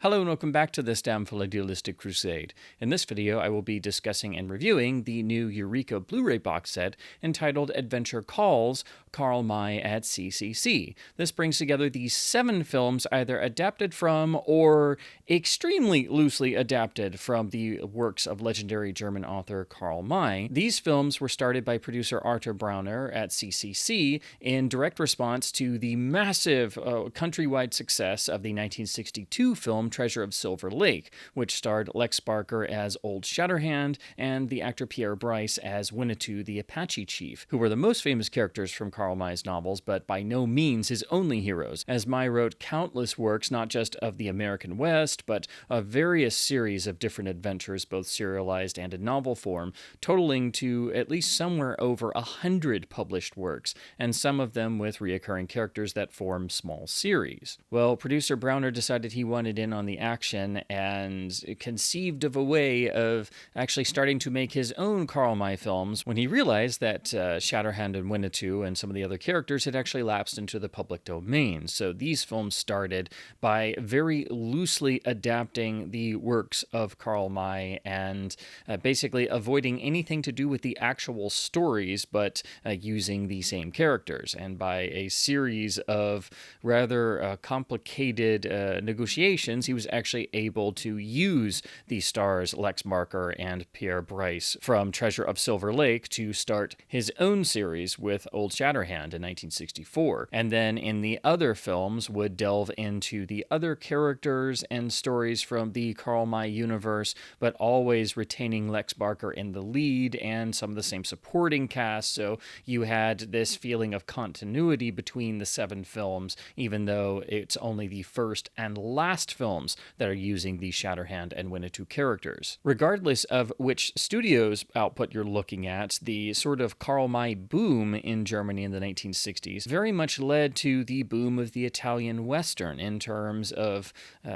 Hello and welcome back to this damnful idealistic crusade. In this video, I will be discussing and reviewing the new Eureka Blu-ray box set entitled Adventure Calls, KArl May at CCC. This brings together these 7 films either adapted from or extremely loosely adapted from the works of legendary German author KArl May. These films were started by producer Arthur Brauner at CCC in direct response to the massive countrywide success of the 1962 film Treasure of Silver Lake, which starred Lex Barker as Old Shatterhand and the actor Pierre Brice as Winnetou the Apache chief, who were the most famous characters from KArl May's novels, but by no means his only heroes, as May wrote countless works not just of the American West, but of various series of different adventures, both serialized and in novel form, totaling to at least somewhere over 100 published works, and some of them with reoccurring characters that form small series. Well, producer Brauner decided he wanted in on the action and conceived of a way of actually starting to make his own KArl May films when he realized that Shatterhand and Winnetou and some of the other characters had actually lapsed into the public domain. So these films started by very loosely adapting the works of KArl May and basically avoiding anything to do with the actual stories, but using the same characters. And by a series of rather complicated negotiations, he was actually able to use the stars Lex Barker and Pierre Brice from Treasure of Silver Lake to start his own series with Old Shatterhand in 1964. And then in the other films would delve into the other characters and stories from the KArl May universe, but always retaining Lex Barker in the lead and some of the same supporting cast. So you had this feeling of continuity between the 7 films, even though it's only the first and last films that are using the Shatterhand and Winnetou characters. Regardless of which studio's output you're looking at, the sort of KArl May boom in Germany in the 1960s very much led to the boom of the Italian Western in terms of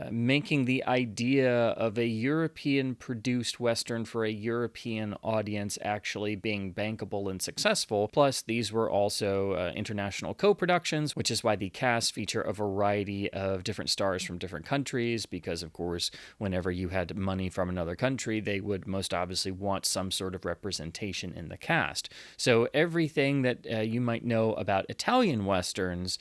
making the idea of a European-produced Western for a European audience actually being bankable and successful. Plus, these were also international co-productions, which is why the cast feature a variety of different stars from different countries, because of course, whenever you had money from another country, they would most obviously want some sort of representation in the cast. So everything that you might know about Italian Westerns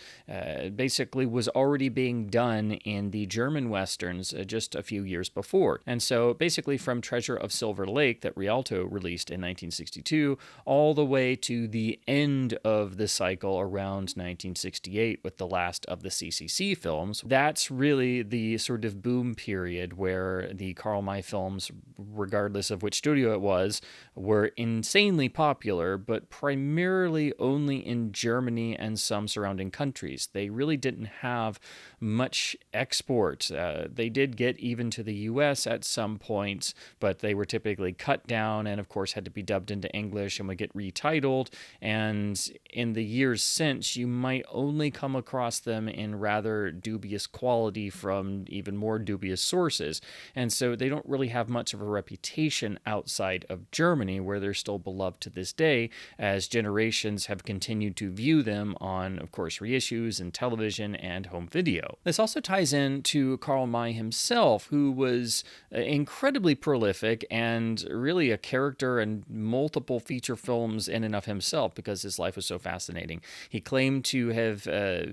basically was already being done in the German Westerns just a few years before. And so basically from Treasure of Silver Lake that Rialto released in 1962 all the way to the end of the cycle around 1968 with the last of the CCC films, that's really the sort of boom period where the KArl May films, regardless of which studio it was, were insanely popular, but primarily only in Germany and some surrounding countries. They really didn't have much export. They did get even to the US at some point, but they were typically cut down and of course had to be dubbed into English and would get retitled. And in the years since, you might only come across them in rather dubious quality from even more dubious sources. And so they don't really have much of a reputation outside of Germany, where they're still beloved to this day, as generations have continued to view them on, of course, reissues and television and home video. This also ties in to KArl May himself, who was incredibly prolific and really a character in multiple feature films in and of himself because his life was so fascinating. He claimed to have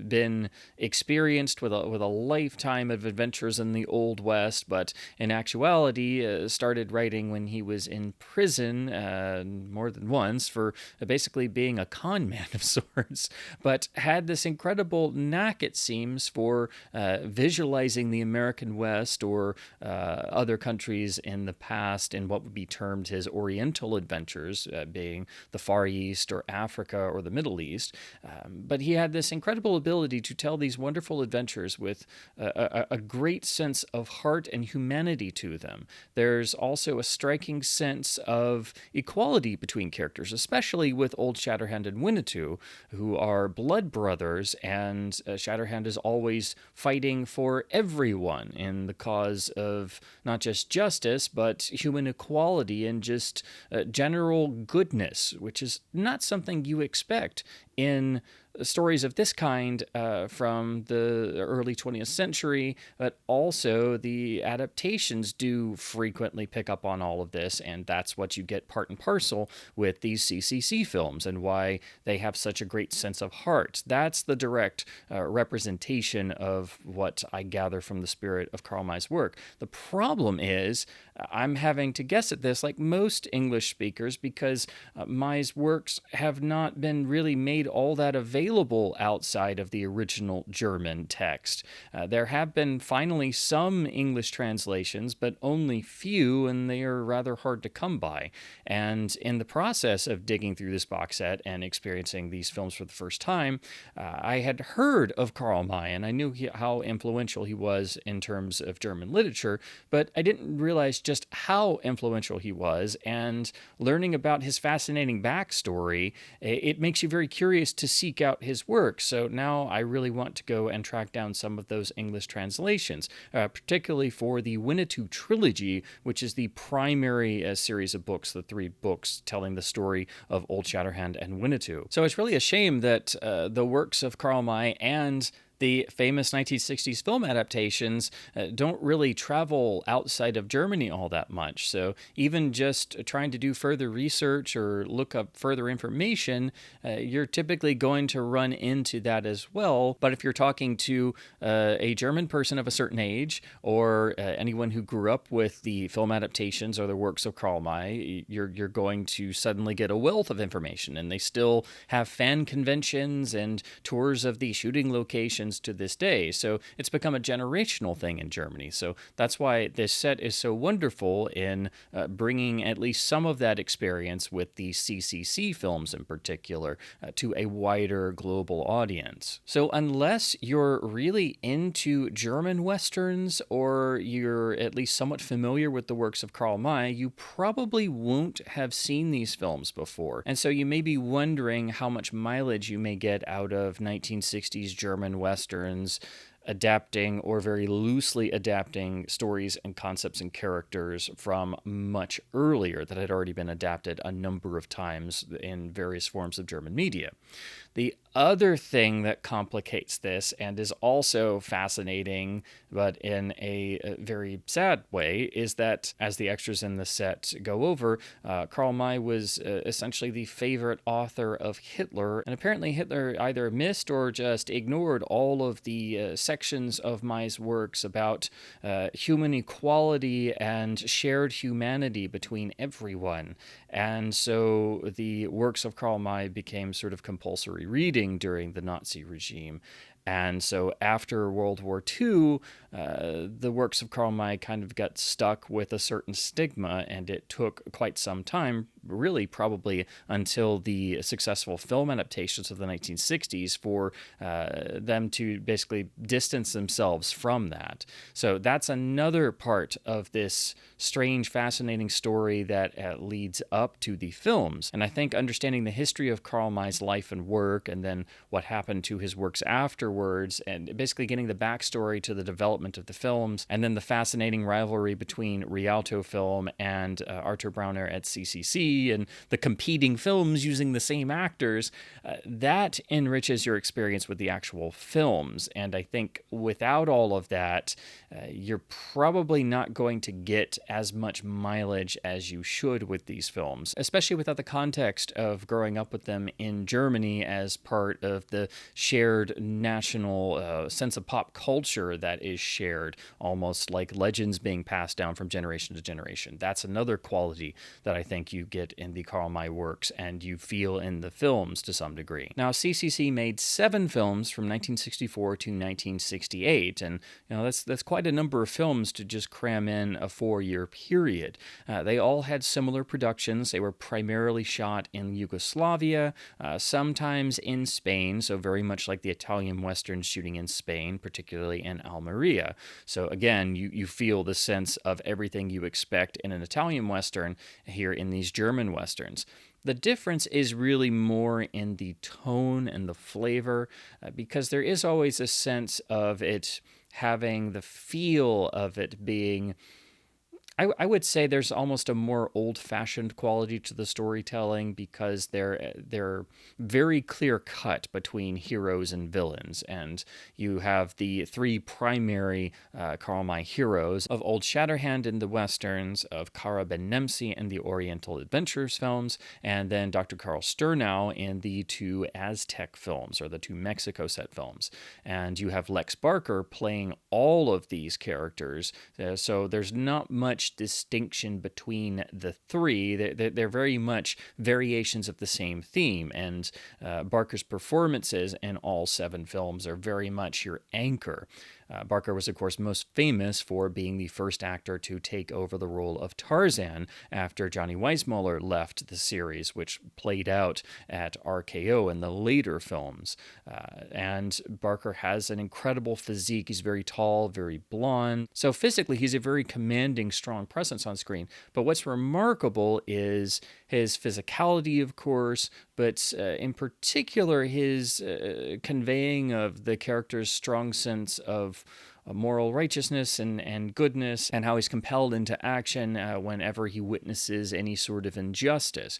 been experienced with a lifetime of adventures in the Old West, but in actuality started writing when he was in prison more than once for basically being a con man of sorts, but had this incredible knack, it seems, for visualizing the American West or other countries in the past in what would be termed his Oriental adventures, being the Far East or Africa or the Middle East. But he had this incredible ability to tell these wonderful adventures with a great sense of heart and humanity to them. There's also a striking sense of equality between characters, especially with Old Shatterhand and Winnetou, who are blood brothers, and Shatterhand is always fighting for everyone in the cause of not just justice, but human equality and just general goodness, which is not something you expect in stories of this kind from the early 20th century, but also the adaptations do frequently pick up on all of this, and that's what you get part and parcel with these CCC films and why they have such a great sense of heart. That's the direct representation of what I gather from the spirit of Karl May's work. The problem is I'm having to guess at this like most English speakers because May's works have not been really made all that available outside of the original German text. There have been finally some English translations, but only few, and they are rather hard to come by. And in the process of digging through this box set and experiencing these films for the first time, I had heard of Karl May, and I knew how influential he was in terms of German literature, but I didn't realize just how influential he was, and learning about his fascinating backstory, it makes you very curious to seek out his work. So now I really want to go and track down some of those English translations, particularly for the Winnetou trilogy, which is the primary series of books, the 3 books telling the story of Old Shatterhand and Winnetou. So it's really a shame that the works of Karl May and the famous 1960s film adaptations don't really travel outside of Germany all that much. So even just trying to do further research or look up further information, you're typically going to run into that as well. But if you're talking to a German person of a certain age or anyone who grew up with the film adaptations or the works of Karl May, you're going to suddenly get a wealth of information. And they still have fan conventions and tours of the shooting locations to this day. So it's become a generational thing in Germany. So that's why this set is so wonderful in bringing at least some of that experience with the CCC films in particular to a wider global audience. So unless you're really into German Westerns or you're at least somewhat familiar with the works of Karl May, you probably won't have seen these films before. And so you may be wondering how much mileage you may get out of 1960s German Westerns adapting or very loosely adapting stories and concepts and characters from much earlier that had already been adapted a number of times in various forms of German media. The other thing that complicates this and is also fascinating, but in a very sad way, is that, as the extras in the set go over, Karl May was essentially the favorite author of Hitler, and apparently Hitler either missed or just ignored all of the sections of May's works about human equality and shared humanity between everyone. And so the works of Karl May became sort of compulsory reading during the Nazi regime. And so after World War II, the works of Karl May kind of got stuck with a certain stigma, and it took quite some time, really probably until the successful film adaptations of the 1960s, for them to basically distance themselves from that. So that's another part of this strange, fascinating story that leads up to the films. And I think understanding the history of Karl May's life and work, and then what happened to his works afterwards, and basically getting the backstory to the development of the films, and then the fascinating rivalry between Rialto Film and Arthur Brauner at CCC, and the competing films using the same actors, that enriches your experience with the actual films. And I think without all of that, you're probably not going to get as much mileage as you should with these films, especially without the context of growing up with them in Germany as part of the shared national sense of pop culture that is shared, almost like legends being passed down from generation to generation. That's another quality that I think you get in the Karl May works and you feel in the films to some degree. Now, CCC made 7 films from 1964 to 1968, and that's quite a number of films to just cram in a 4-year period. They all had similar productions. They were primarily shot in Yugoslavia, sometimes in Spain, so very much like the Italian Westerns shooting in Spain, particularly in Almeria. So again, you feel the sense of everything you expect in an Italian Western here in these German Westerns. The difference is really more in the tone and the flavor, because there is always a sense of it having the feel of it being I would say there's almost a more old-fashioned quality to the storytelling because they're very clear cut between heroes and villains, and you have the three primary KArl May heroes of Old Shatterhand in the westerns, of Kara Ben Nemsi in the Oriental Adventures films, and then Dr. Karl Sternau in the two Aztec films, or the two Mexico set films. And you have Lex Barker playing all of these characters, so there's not much distinction between the three. They're very much variations of the same theme, and Barker's performances in all 7 films are very much your anchor. Barker was, of course, most famous for being the first actor to take over the role of Tarzan after Johnny Weissmuller left the series, which played out at RKO in the later films. And Barker has an incredible physique. He's very tall, very blonde. So physically, he's a very commanding, strong presence on screen. But what's remarkable is his physicality, of course, but in particular, his conveying of the character's strong sense of moral righteousness and goodness, and how he's compelled into action whenever he witnesses any sort of injustice.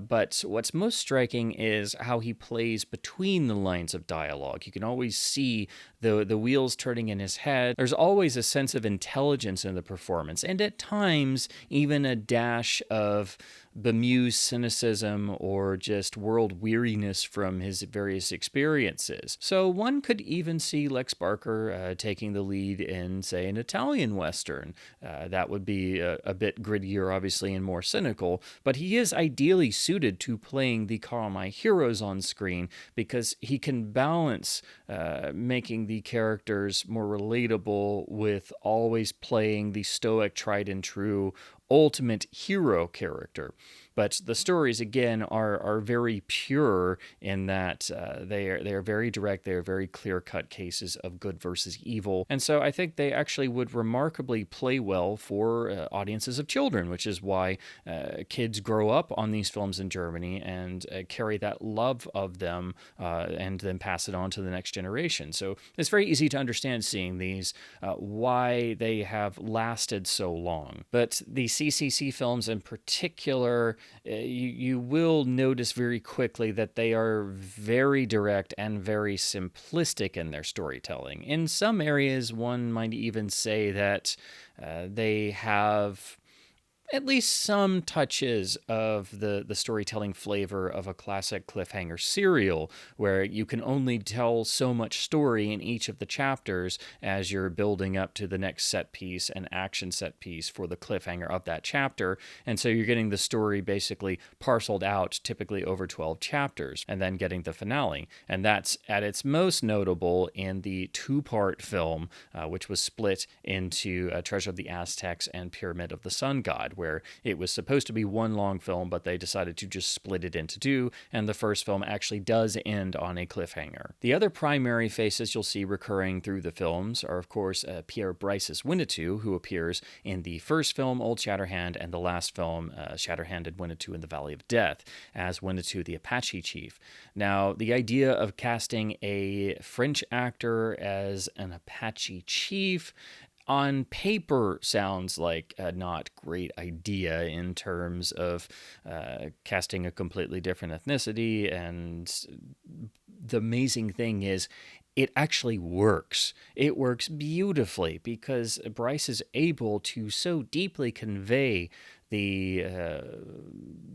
But what's most striking is how he plays between the lines of dialogue. You can always see the wheels turning in his head. There's always a sense of intelligence in the performance, and at times even a dash of bemused cynicism or just world weariness from his various experiences. So one could even see Lex Barker taking the lead in, say, an Italian Western. That would be a bit grittier, obviously, and more cynical, but he is ideally suited to playing the KArl May heroes on screen because he can balance making the characters more relatable with always playing the stoic, tried and true ultimate hero character. But the stories, again, are very pure in that they are very direct. They are very clear-cut cases of good versus evil. And so I think they actually would remarkably play well for audiences of children, which is why kids grow up on these films in Germany and carry that love of them and then pass it on to the next generation. So it's very easy to understand seeing these, why they have lasted so long. But the CCC films in particular, you will notice very quickly that they are very direct and very simplistic in their storytelling. In some areas, one might even say that they have at least some touches of the storytelling flavor of a classic cliffhanger serial, where you can only tell so much story in each of the chapters as you're building up to the next set piece and action set piece for the cliffhanger of that chapter. And so you're getting the story basically parceled out, typically over 12 chapters, and then getting the finale. And that's at its most notable in the 2-part film, which was split into Treasure of the Aztecs and Pyramid of the Sun God, where it was supposed to be one long film, but they decided to just split it into 2, and the first film actually does end on a cliffhanger. The other primary faces you'll see recurring through the films are, of course, Pierre Brice's Winnetou, who appears in the first film, Old Shatterhand, and the last film, Shatterhand and Winnetou in the Valley of Death, as Winnetou the Apache chief. Now, the idea of casting a French actor as an Apache chief on paper sounds like a not great idea in terms of casting a completely different ethnicity. And the amazing thing is, it actually works. It works beautifully because Brice is able to so deeply convey the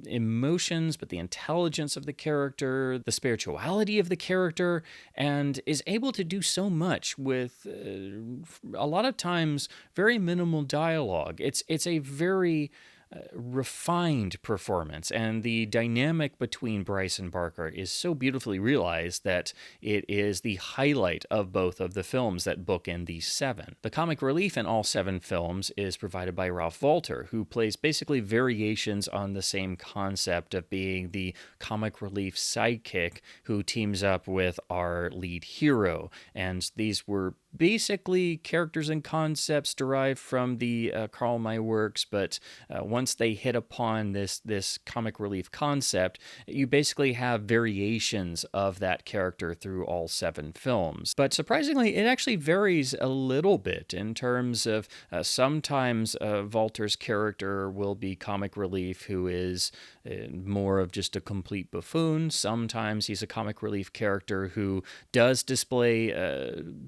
emotions, but the intelligence of the character, the spirituality of the character, and is able to do so much with a lot of times very minimal dialogue. It's a very refined performance, and the dynamic between Brice and Barker is so beautifully realized that it is the highlight of both of the films that bookend these 7. The comic relief in all 7 films is provided by Ralf Wolter, who plays basically variations on the same concept of being the comic relief sidekick who teams up with our lead hero. And these were basically characters and concepts derived from the KArl May works, but one once they hit upon this comic relief concept, you basically have variations of that character through all 7 films. But surprisingly, it actually varies a little bit in terms of sometimes Wolter's character will be comic relief who is more of just a complete buffoon. Sometimes he's a comic relief character who does display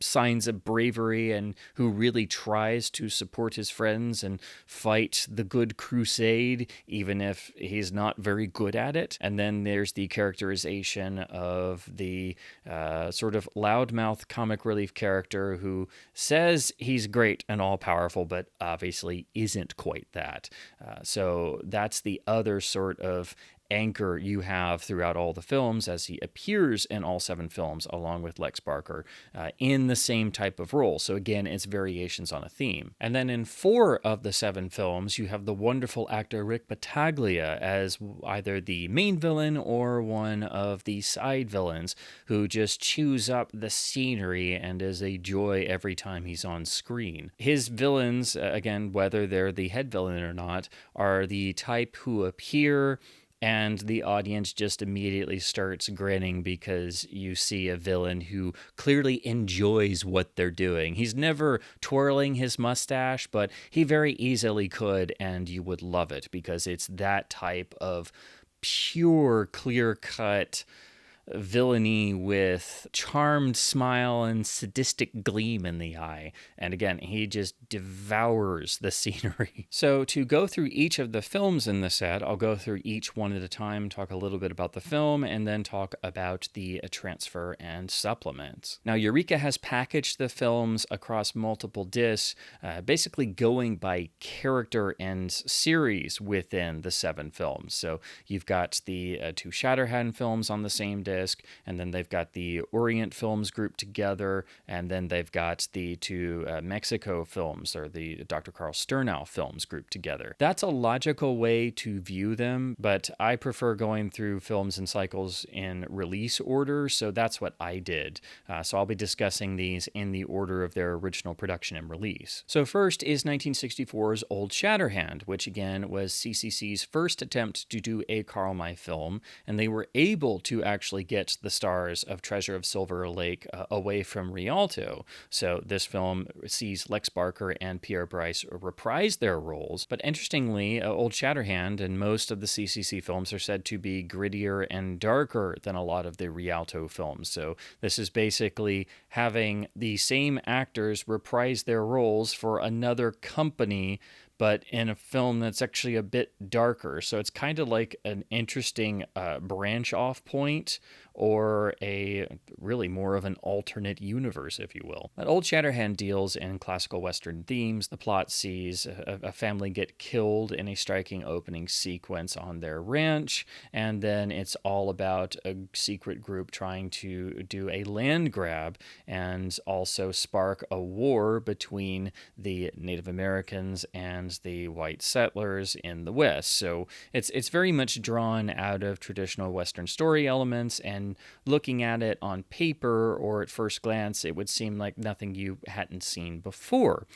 signs of bravery and who really tries to support his friends and fight the good crusade, even if he's not very good at it. And then there's the characterization of the sort of loudmouth comic relief character who says he's great and all-powerful, but obviously isn't quite that. So that's the other sort of anchor you have throughout all the films, as he appears in all 7 films along with Lex Barker in the same type of role. So again, it's variations on a theme. And then in 4 of the 7 films, you have the wonderful actor Rik Battaglia as either the main villain or one of the side villains who just chews up the scenery and is a joy every time he's on screen. His villains, again, whether they're the head villain or not, are the type who appear and the audience just immediately starts grinning because you see a villain who clearly enjoys what they're doing. He's never twirling his mustache, but he very easily could, and you would love it because it's that type of pure, clear-cut villainy with charmed smile and sadistic gleam in the eye. And again, he just devours the scenery. So to go through each of the films in the set, I'll go through each one at a time, talk a little bit about the film, and then talk about the transfer and supplements. Now, Eureka has packaged the films across multiple discs, basically going by character and series within the 7 films. So you've got the 2 Shatterhand films on the same disc, and then they've got the Orient films grouped together, and then they've got the 2 Mexico films, or the Dr. KArl Sternau films grouped together. That's a logical way to view them, but I prefer going through films and cycles in release order, so that's what I did. So I'll be discussing these in the order of their original production and release. So first is 1964's Old Shatterhand, which again was CCC's first attempt to do a KArl May film, and they were able to actually get the stars of Treasure of Silver Lake away from Rialto. So this film sees Lex Barker and Pierre Brice reprise their roles. But interestingly, Old Shatterhand and most of the CCC films are said to be grittier and darker than a lot of the Rialto films. So this is basically having the same actors reprise their roles for another company, but in a film that's actually a bit darker. So it's kind of like an interesting branch off point, or a really more of an alternate universe, if you will. But Old Shatterhand deals in classical Western themes. The plot sees a family get killed in a striking opening sequence on their ranch, and then it's all about a secret group trying to do a land grab and also spark a war between the Native Americans and the white settlers in the West. So it's very much drawn out of traditional Western story elements, and looking at it on paper or at first glance, it would seem like nothing you hadn't seen before.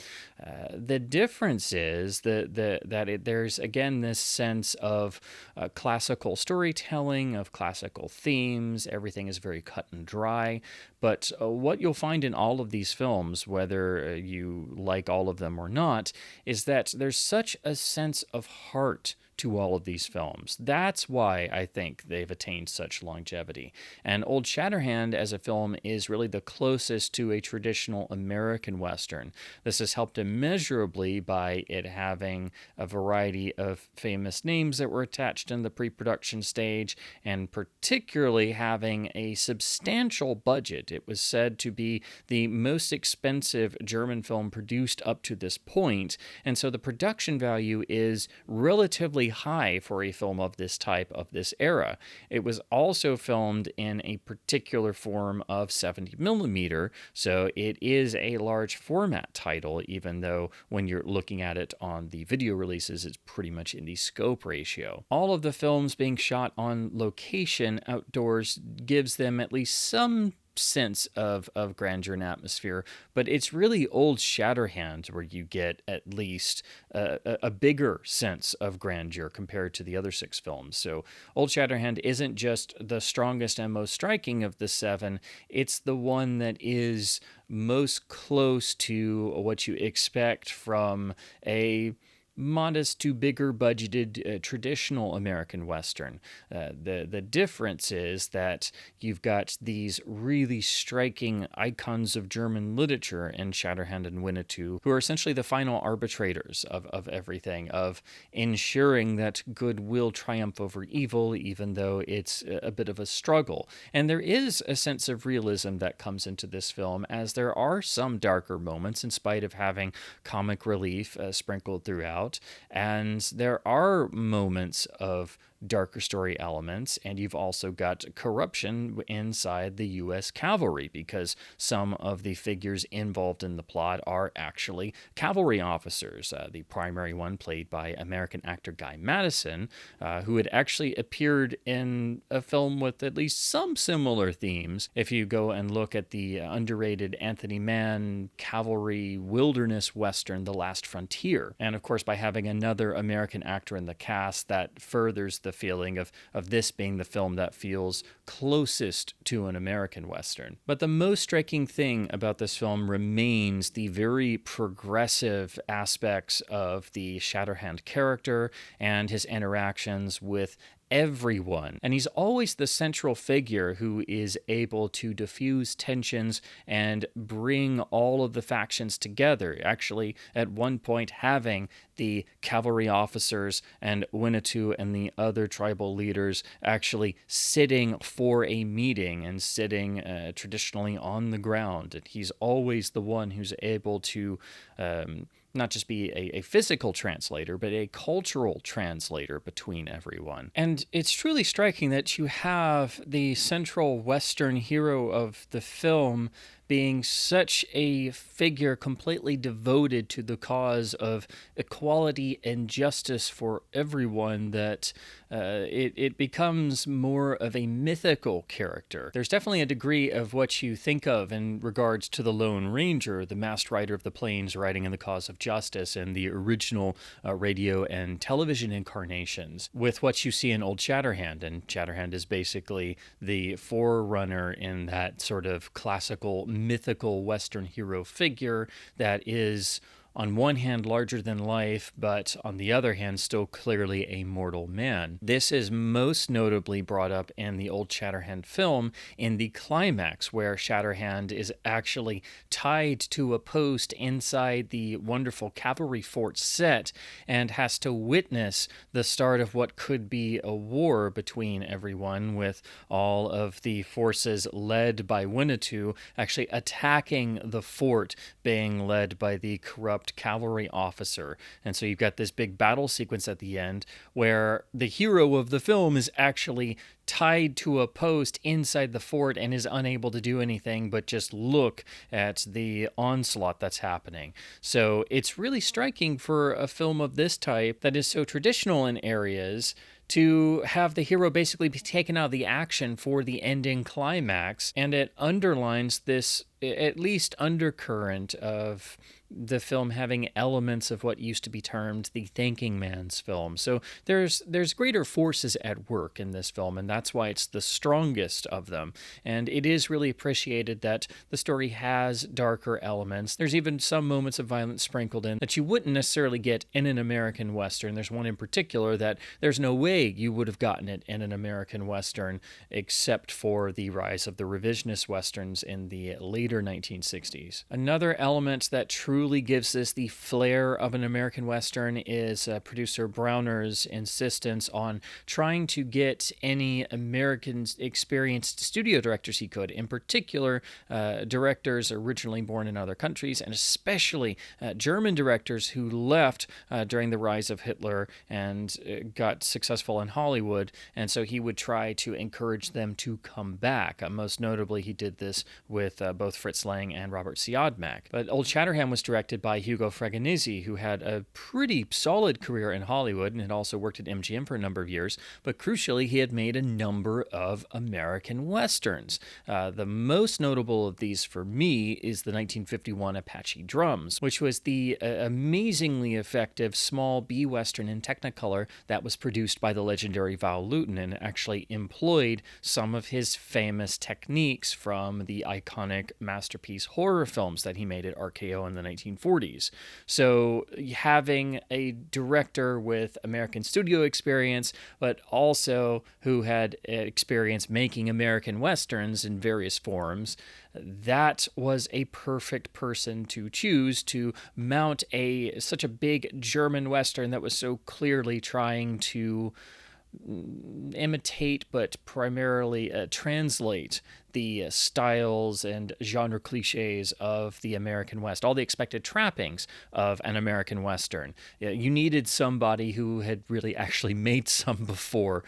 The difference is that there's again this sense of classical storytelling, of classical themes. Everything is very cut and dry. But what you'll find in all of these films, whether you like all of them or not, is that there's such a sense of heart to all of these films. That's why I think they've attained such longevity. And Old Shatterhand as a film is really the closest to a traditional American Western. This is helped immeasurably by it having a variety of famous names that were attached in the pre-production stage, and particularly having a substantial budget. It was said to be the most expensive German film produced up to this point, and so the production value is relatively high for a film of this type, of this era. It was also filmed in a particular form of 70 millimeter, so it is a large format title, even though when you're looking at it on the video releases, it's pretty much in the scope ratio. All of the films being shot on location outdoors gives them at least some sense of grandeur and atmosphere, but it's really Old Shatterhand where you get at least a bigger sense of grandeur compared to the other 6 films. So Old Shatterhand isn't just the strongest and most striking of the 7, it's the one that is most close to what you expect from a modest to bigger budgeted traditional American Western. The difference is that you've got these really striking icons of German literature in Shatterhand and Winnetou, who are essentially the final arbitrators of everything, of ensuring that good will triumph over evil, even though it's a bit of a struggle. And there is a sense of realism that comes into this film, as there are some darker moments in spite of having comic relief sprinkled throughout. And there are moments of darker story elements, and you've also got corruption inside the U.S. cavalry, because some of the figures involved in the plot are actually cavalry officers. The primary one played by American actor Guy Madison, who had actually appeared in a film with at least some similar themes. If you go and look at the underrated Anthony Mann cavalry wilderness western, The Last Frontier. And of course, by having another American actor in the cast, that furthers the feeling of this being the film that feels closest to an American Western. But the most striking thing about this film remains the very progressive aspects of the Shatterhand character and his interactions with everyone. And he's always the central figure who is able to diffuse tensions and bring all of the factions together. Actually, at one point, having the cavalry officers and Winnetou and the other tribal leaders actually sitting for a meeting and sitting traditionally on the ground. And he's always the one who's able to not just be a physical translator, but a cultural translator between everyone. And it's truly striking that you have the central Western hero of the film being such a figure completely devoted to the cause of equality and justice for everyone, that it becomes more of a mythical character. There's definitely a degree of what you think of in regards to the Lone Ranger, the masked rider of the plains riding in the cause of justice, and the original radio and television incarnations, with what you see in Old Shatterhand. And Shatterhand is basically the forerunner in that sort of classical mythical Western hero figure that is, on one hand, larger than life, but on the other hand, still clearly a mortal man. This is most notably brought up in the Old Shatterhand film in the climax, where Shatterhand is actually tied to a post inside the wonderful cavalry fort set and has to witness the start of what could be a war between everyone, with all of the forces led by Winnetou actually attacking the fort being led by the corrupt cavalry officer. And so you've got this big battle sequence at the end where the hero of the film is actually tied to a post inside the fort and is unable to do anything but just look at the onslaught that's happening. So it's really striking for a film of this type that is so traditional in areas to have the hero basically be taken out of the action for the ending climax, and it underlines this at least undercurrent of the film having elements of what used to be termed the thinking man's film. So there's greater forces at work in this film, and that's why it's the strongest of them. And it is really appreciated that the story has darker elements. There's even some moments of violence sprinkled in that you wouldn't necessarily get in an American Western. There's one in particular that there's no way you would have gotten it in an American Western, except for the rise of the revisionist Westerns in the later 1960s. Another element that truly gives this the flair of an American Western is producer Browner's insistence on trying to get any American experienced studio directors he could, in particular directors originally born in other countries, and especially German directors who left during the rise of Hitler and got successful in Hollywood, and so he would try to encourage them to come back. Most notably, he did this with both Fritz Lang and Robert Siodmak. But Old Shatterhand was directed by Hugo Fregonese, who had a pretty solid career in Hollywood and had also worked at MGM for a number of years. But crucially, he had made a number of American Westerns. The most notable of these for me is the 1951 Apache Drums, which was the amazingly effective small B-Western in Technicolor that was produced by the legendary Val Lewton and actually employed some of his famous techniques from the iconic masterpiece horror films that he made at RKO in the 1940s. So having a director with American studio experience, but also who had experience making American Westerns in various forms, that was a perfect person to choose to mount such a big German Western that was so clearly trying to imitate but primarily translate the styles and genre cliches of the American West, all the expected trappings of an American Western. You needed somebody who had really actually made some before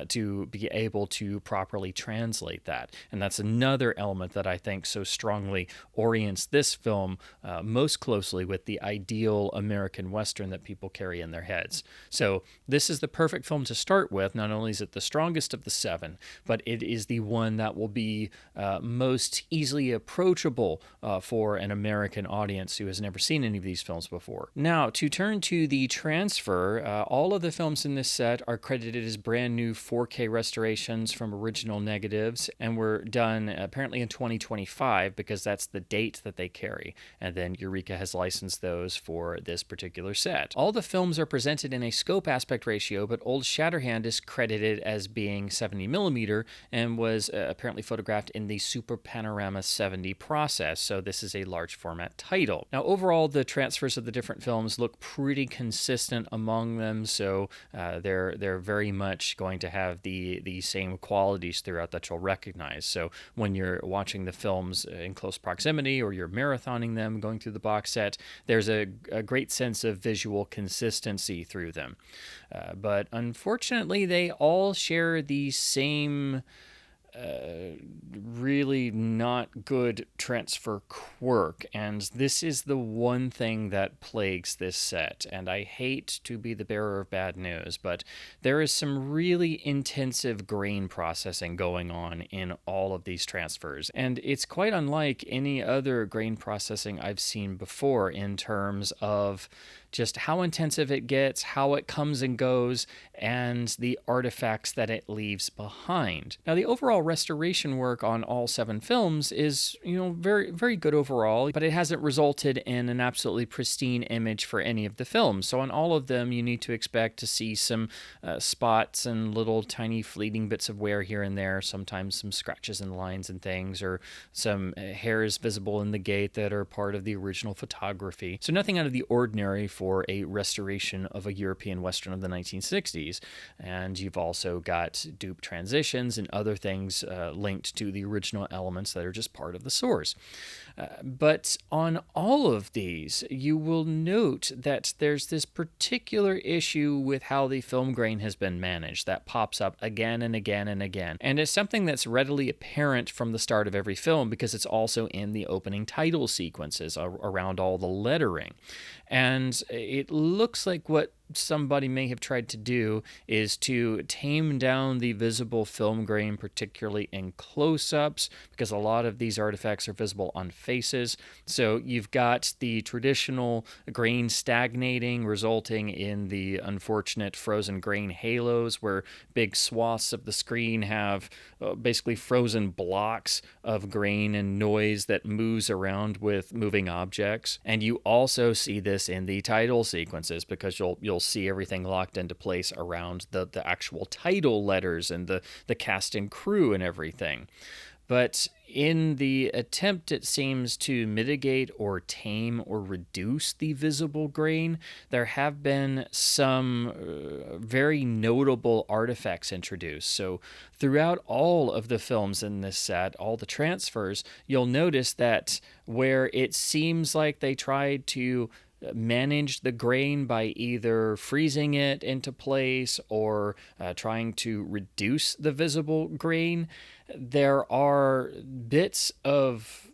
to be able to properly translate that. And that's another element that I think so strongly orients this film most closely with the ideal American Western that people carry in their heads. So this is the perfect film to start with. Not only is it the strongest of the 7, but it is the one that will be most easily approachable for an American audience who has never seen any of these films before. Now, to turn to the transfer, all of the films in this set are credited as brand new 4K restorations from original negatives and were done apparently in 2025 because that's the date that they carry. And then Eureka has licensed those for this particular set. All the films are presented in a scope aspect ratio, but Old Shatterhand is credited as being 70mm and was apparently photographed in the Super Panorama 70 process, so this is a large format title. Now, overall, the transfers of the different films look pretty consistent among them, so they're very much going to have the same qualities throughout that you'll recognize. So when you're watching the films in close proximity or you're marathoning them, going through the box set, there's a great sense of visual consistency through them. But unfortunately, they all share the same really not good transfer quirk, and this is the one thing that plagues this set, and I hate to be the bearer of bad news, but there is some really intensive grain processing going on in all of these transfers, and it's quite unlike any other grain processing I've seen before in terms of just how intensive it gets, how it comes and goes, and the artifacts that it leaves behind. Now, the overall restoration work on all 7 films is, very, very good overall, but it hasn't resulted in an absolutely pristine image for any of the films. So on all of them, you need to expect to see some spots and little tiny fleeting bits of wear here and there, sometimes some scratches and lines and things, or some hairs visible in the gate that are part of the original photography. So nothing out of the ordinary for a restoration of a European Western of the 1960s. And you've also got dupe transitions and other things linked to the original elements that are just part of the source. But on all of these, you will note that there's this particular issue with how the film grain has been managed that pops up again and again and again. And it's something that's readily apparent from the start of every film because it's also in the opening title sequences around all the lettering. And it looks like what somebody may have tried to do is to tame down the visible film grain, particularly in close-ups, because a lot of these artifacts are visible on faces. So you've got the traditional grain stagnating, resulting in the unfortunate frozen grain halos, where big swaths of the screen have basically frozen blocks of grain and noise that moves around with moving objects. And you also see this in the title sequences, because you'll see everything locked into place around the actual title letters and the cast and crew and everything. But in the attempt, it seems, to mitigate or tame or reduce the visible grain, there have been some very notable artifacts introduced. So throughout all of the films in this set, all the transfers, you'll notice that where it seems like they tried to manage the grain by either freezing it into place or trying to reduce the visible grain, there are bits of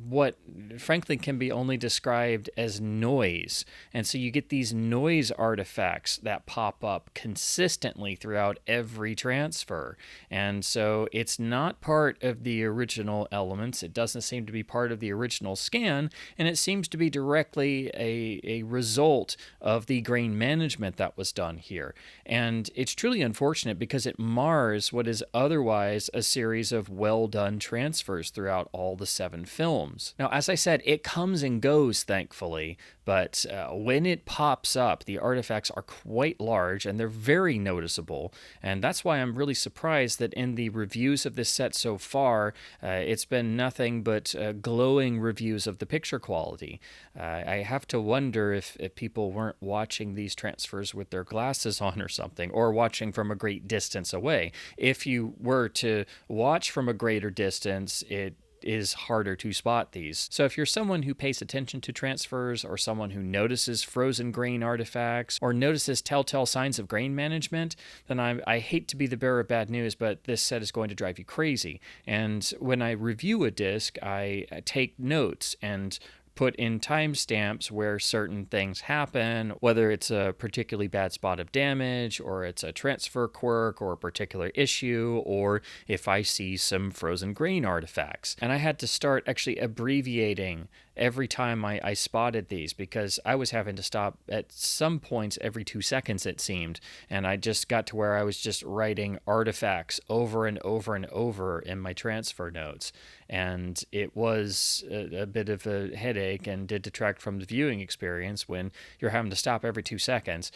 what frankly can be only described as noise. And so you get these noise artifacts that pop up consistently throughout every transfer. And so it's not part of the original elements. It doesn't seem to be part of the original scan, and it seems to be directly a result of the grain management that was done here. And it's truly unfortunate because it mars what is otherwise a series of well-done transfers throughout all the 7 films. Now, as I said, it comes and goes, thankfully, but when it pops up, the artifacts are quite large and they're very noticeable, and that's why I'm really surprised that in the reviews of this set so far, it's been nothing but glowing reviews of the picture quality. I have to wonder if people weren't watching these transfers with their glasses on or something, or watching from a great distance away. If you were to watch from a greater distance, it is harder to spot these. So if you're someone who pays attention to transfers, or someone who notices frozen grain artifacts, or notices telltale signs of grain management, then I hate to be the bearer of bad news, but this set is going to drive you crazy. And when I review a disc, I take notes and put in timestamps where certain things happen, whether it's a particularly bad spot of damage, or it's a transfer quirk, or a particular issue, or if I see some frozen grain artifacts. And I had to start actually abbreviating every time I spotted these, because I was having to stop at some points every 2 seconds, it seemed, and I just got to where I was just writing artifacts over and over and over in my transfer notes, and it was a bit of a headache and did detract from the viewing experience when you're having to stop every 2 seconds.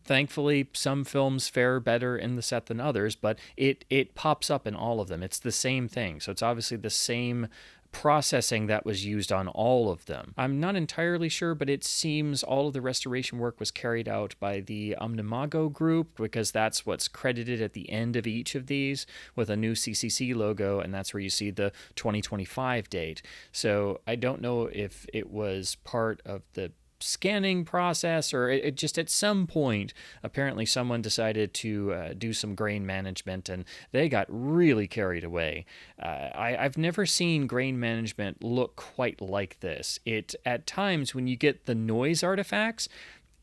Thankfully, some films fare better in the set than others, but it pops up in all of them. It's the same thing, so it's obviously the same processing that was used on all of them. I'm not entirely sure, but it seems all of the restoration work was carried out by the Omnimago group, because that's what's credited at the end of each of these with a new CCC logo, and that's where you see the 2025 date. So I don't know if it was part of the scanning process, or it just at some point apparently someone decided to do some grain management and they got really carried away. I've never seen grain management look quite like this. It at times, when you get the noise artifacts,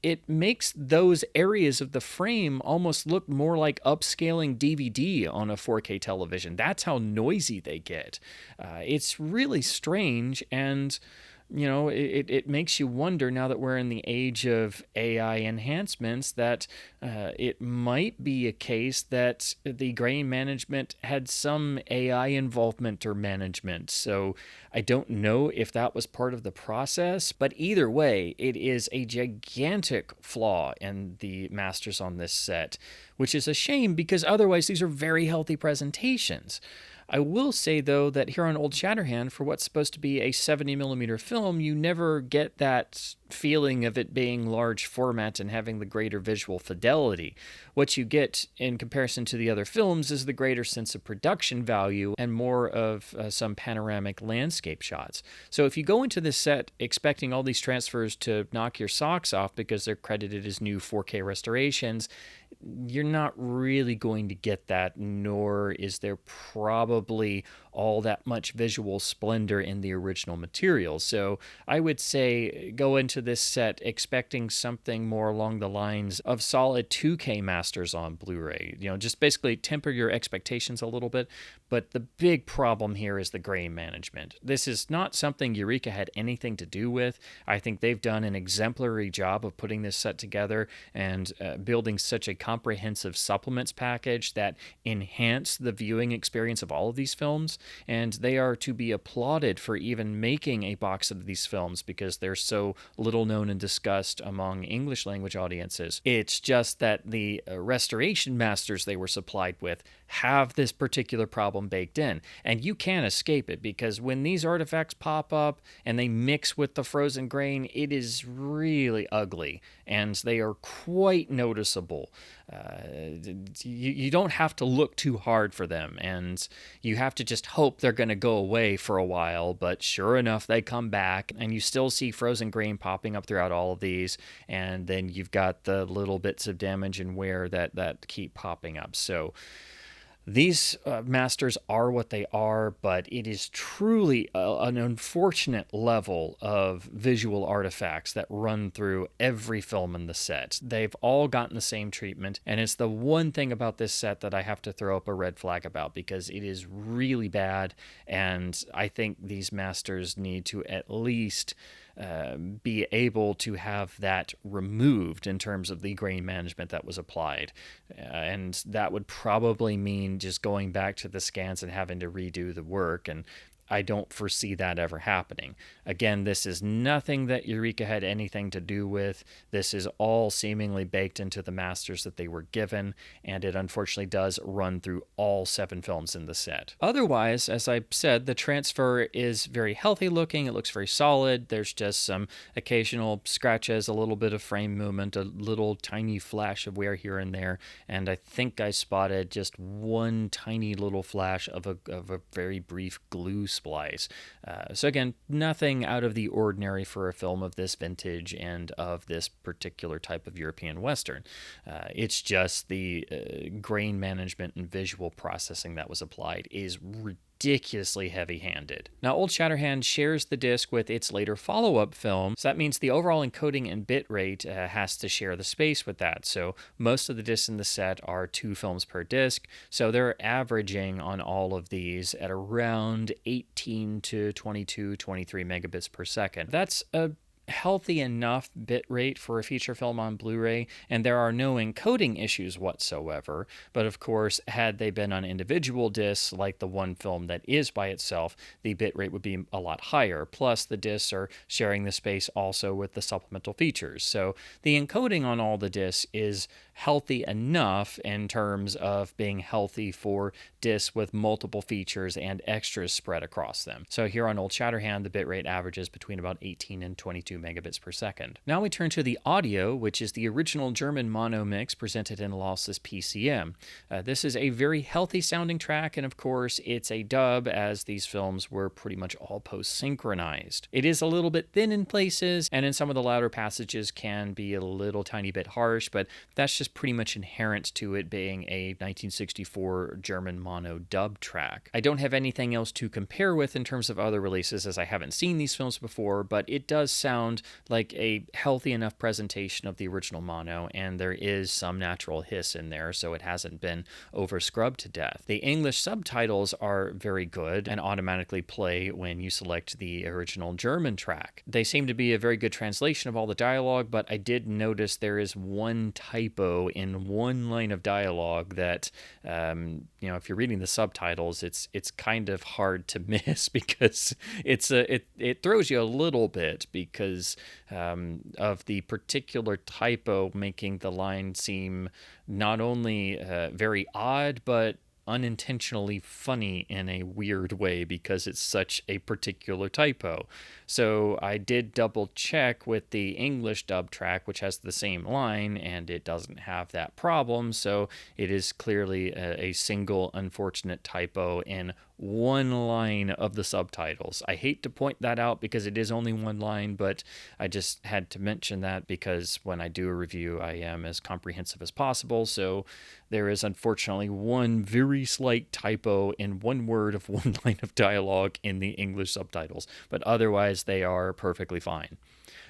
it makes those areas of the frame almost look more like upscaling DVD on a 4K television. That's how noisy they get. It's really strange, and it makes you wonder, now that we're in the age of AI enhancements, that it might be a case that the grain management had some AI involvement or management. So I don't know if that was part of the process, but either way, it is a gigantic flaw in the masters on this set, which is a shame, because otherwise these are very healthy presentations. I will say, though, that here on Old Shatterhand, for what's supposed to be a 70mm film, you never get that feeling of it being large format and having the greater visual fidelity. What you get in comparison to the other films is the greater sense of production value and more of some panoramic landscape shots. So if you go into this set expecting all these transfers to knock your socks off because they're credited as new 4K restorations, you're not really going to get that, nor is there probably all that much visual splendor in the original material. So I would say go into this set expecting something more along the lines of solid 2K masters on Blu-ray. Just basically temper your expectations a little bit. But the big problem here is the grain management. This is not something Eureka had anything to do with. I think they've done an exemplary job of putting this set together and building such a comprehensive supplements package that enhance the viewing experience of all of these films. And they are to be applauded for even making a box of these films, because they're so little known and discussed among English language audiences. It's just that the restoration masters they were supplied with have this particular problem baked in, and you can't escape it, because when these artifacts pop up and they mix with the frozen grain, it is really ugly, and they are quite noticeable. You don't have to look too hard for them, and you have to just hope they're going to go away for a while, but sure enough, they come back, and you still see frozen grain popping up throughout all of these, and then you've got the little bits of damage and wear that keep popping up. So These masters are what they are, but it is truly an unfortunate level of visual artifacts that run through every film in the set. They've all gotten the same treatment, and it's the one thing about this set that I have to throw up a red flag about, because it is really bad, and I think these masters need to at least be able to have that removed in terms of the grain management that was applied. And that would probably mean just going back to the scans and having to redo the work, and I don't foresee that ever happening. Again, this is nothing that Eureka had anything to do with. This is all seemingly baked into the masters that they were given, and it unfortunately does run through all 7 films in the set. Otherwise, as I said, the transfer is very healthy looking. It looks very solid. There's just some occasional scratches, a little bit of frame movement, a little tiny flash of wear here and there, and I think I spotted just one tiny little flash of a very brief glue splice. So again, nothing out of the ordinary for a film of this vintage and of this particular type of European Western. It's just the grain management and visual processing that was applied is ridiculously heavy-handed. Now, Old Shatterhand shares the disc with its later follow-up film, so that means the overall encoding and bitrate has to share the space with that. So most of the discs in the set are 2 films per disc, so they're averaging on all of these at around 18 to 22, 23 megabits per second. That's a healthy enough bitrate for a feature film on Blu-ray, and there are no encoding issues whatsoever. But of course, had they been on individual discs, like the one film that is by itself, the bitrate would be a lot higher. Plus, the discs are sharing the space also with the supplemental features. So the encoding on all the discs is healthy enough in terms of being healthy for discs with multiple features and extras spread across them. So here on Old Shatterhand, the bitrate averages between about 18 and 22 megabits per second. Now we turn to the audio, which is the original German mono mix presented in lossless PCM. This is a very healthy sounding track, and of course it's a dub, as these films were pretty much all post-synchronized. It is a little bit thin in places, and in some of the louder passages can be a little tiny bit harsh, but that's just pretty much inherent to it being a 1964 German mono dub track. I don't have anything else to compare with in terms of other releases, as I haven't seen these films before, but it does sound like a healthy enough presentation of the original mono, and there is some natural hiss in there, so it hasn't been over scrubbed to death. The English subtitles are very good and automatically play when you select the original German track. They seem to be a very good translation of all the dialogue, but I did notice there is one typo in one line of dialogue that, if you're reading the subtitles, it's kind of hard to miss, because it throws you a little bit because of the particular typo, making the line seem not only very odd, but unintentionally funny in a weird way, because it's such a particular typo. So I did double check with the English dub track, which has the same line, and it doesn't have that problem. So it is clearly a single unfortunate typo in one line of the subtitles. I hate to point that out because it is only one line, but I just had to mention that because when I do a review, I am as comprehensive as possible. So there is unfortunately one very slight typo in one word of one line of dialogue in the English subtitles, but otherwise they are perfectly fine.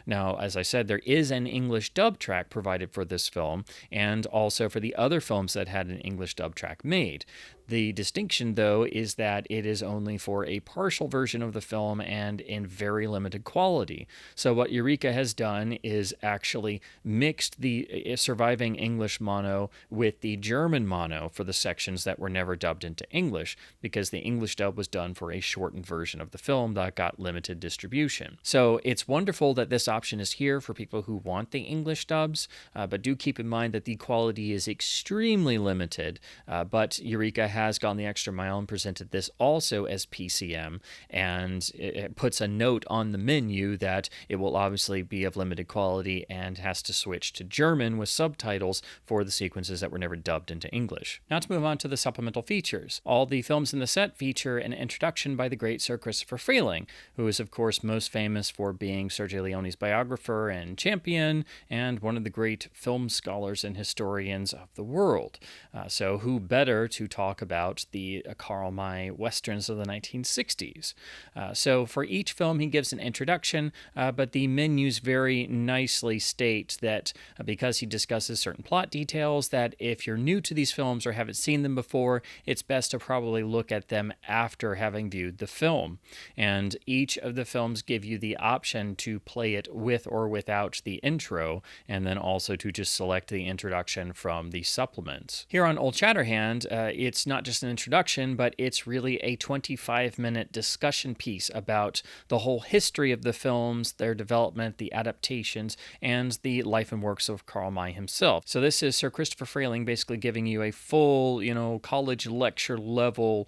Now, as I said, there is an English dub track provided for this film, and also for the other films that had an English dub track made. The distinction, though, is that it is only for a partial version of the film and in very limited quality. So what Eureka has done is actually mixed the surviving English mono with the German mono for the sections that were never dubbed into English, because the English dub was done for a shortened version of the film that got limited distribution. So it's wonderful that this option is here for people who want the English dubs, but do keep in mind that the quality is extremely limited, but Eureka has gone the extra mile and presented this also as PCM, and it puts a note on the menu that it will obviously be of limited quality and has to switch to German with subtitles for the sequences that were never dubbed into English. Now to move on to the supplemental features. All the films in the set feature an introduction by the great Sir Christopher Freeling, who is of course most famous for being Sergio Leone's biographer and champion, and one of the great film scholars and historians of the world. So who better to talk about the KArl May westerns of the 1960s? So for each film, he gives an introduction, but the menus very nicely state that because he discusses certain plot details, that if you're new to these films or haven't seen them before, it's best to probably look at them after having viewed the film. And each of the films give you the option to play it with or without the intro, and then also to just select the introduction from the supplements. Here on Old Shatterhand, it's not just an introduction, but it's really a 25-minute discussion piece about the whole history of the films, their development, the adaptations, and the life and works of KArl May himself. So this is Sir Christopher Frayling basically giving you a full, college lecture level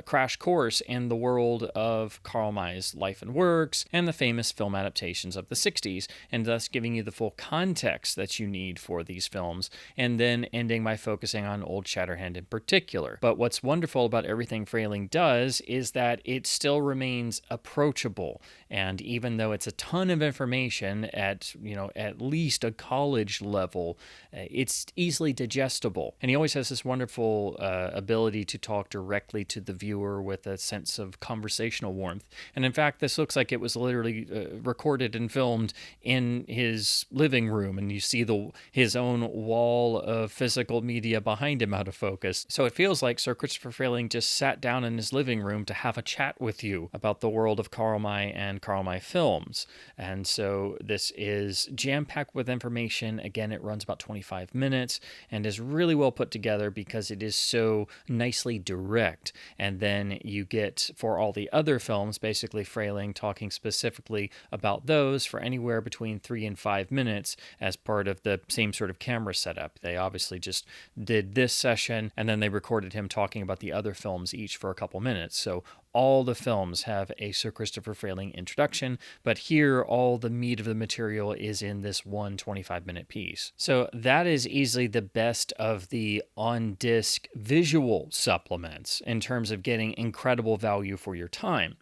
crash course in the world of KArl May's life and works and the famous film adaptations of the 60s, and thus giving you the full context that you need for these films, and then ending by focusing on Old Shatterhand in particular. But what's wonderful about everything Frayling does is that it still remains approachable, and even though it's a ton of information at least a college level, it's easily digestible. And he always has this wonderful ability to talk directly to the viewer with a sense of conversational warmth. And in fact, this looks like it was literally recorded and filmed in his living room, and you see his own wall of physical media behind him out of focus. So it feels like Sir Christopher Frayling just sat down in his living room to have a chat with you about the world of KArl May and KArl May films. And so this is jam-packed with information. Again, it runs about 25 minutes and is really well put together because it is so nicely direct. And then you get, for all the other films, basically Frayling talking specifically about those for anywhere between 3 and 5 minutes as part of the same sort of camera setup. They obviously just did this session, and then they recorded him talking about the other films each for a couple minutes. So all the films have a Sir Christopher Frayling introduction, but here all the meat of the material is in this one 25-minute piece. So that is easily the best of the on-disc visual supplements in terms of getting incredible value for your time.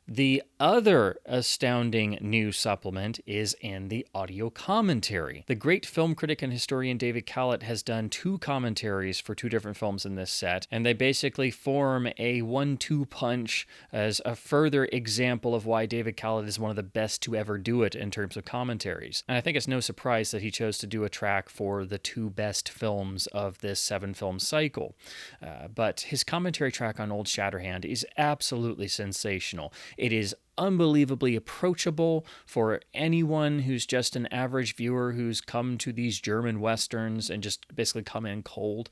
The other astounding new supplement is in the audio commentary. The great film critic and historian David Callett has done 2 commentaries for 2 different films in this set, and they basically form a 1-2 punch as a further example of why David Callett is one of the best to ever do it in terms of commentaries. And I think it's no surprise that he chose to do a track for the 2 best films of this 7-film cycle. But his commentary track on Old Shatterhand is absolutely sensational. It is unbelievably approachable for anyone who's just an average viewer who's come to these German westerns and just basically come in cold.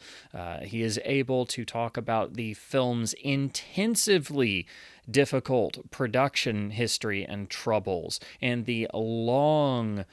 He is able to talk about the film's intensively difficult production history and troubles, and the long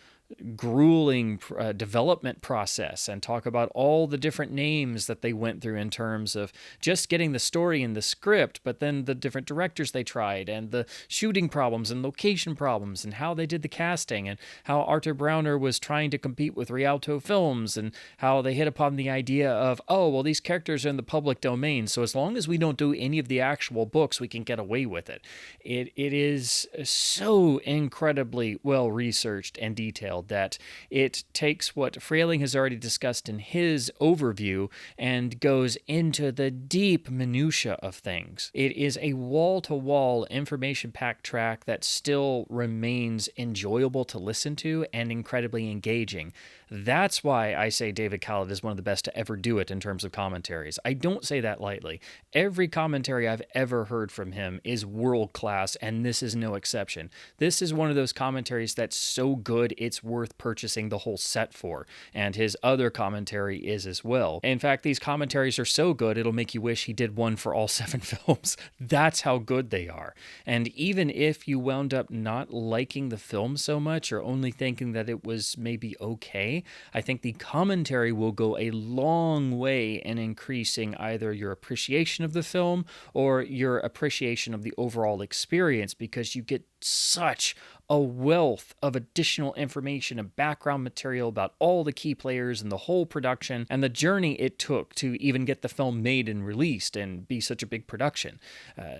grueling development process, and talk about all the different names that they went through in terms of just getting the story and the script, but then the different directors they tried, and the shooting problems and location problems, and how they did the casting, and how Arthur Brauner was trying to compete with Rialto Films, and how they hit upon the idea of, these characters are in the public domain, so as long as we don't do any of the actual books, we can get away with it. It is so incredibly well researched and detailed that it takes what Frayling has already discussed in his overview and goes into the deep minutia of things. It is a wall-to-wall information-packed track that still remains enjoyable to listen to and incredibly engaging. That's why I say David Callett is one of the best to ever do it in terms of commentaries. I don't say that lightly. Every commentary I've ever heard from him is world-class, and this is no exception. This is one of those commentaries that's so good it's worth purchasing the whole set for, and his other commentary is as well. In fact, these commentaries are so good it'll make you wish he did one for all 7 films. That's how good they are. And even if you wound up not liking the film so much, or only thinking that it was maybe okay, I think the commentary will go a long way in increasing either your appreciation of the film or your appreciation of the overall experience, because you get such a wealth of additional information and background material about all the key players and the whole production and the journey it took to even get the film made and released and be such a big production.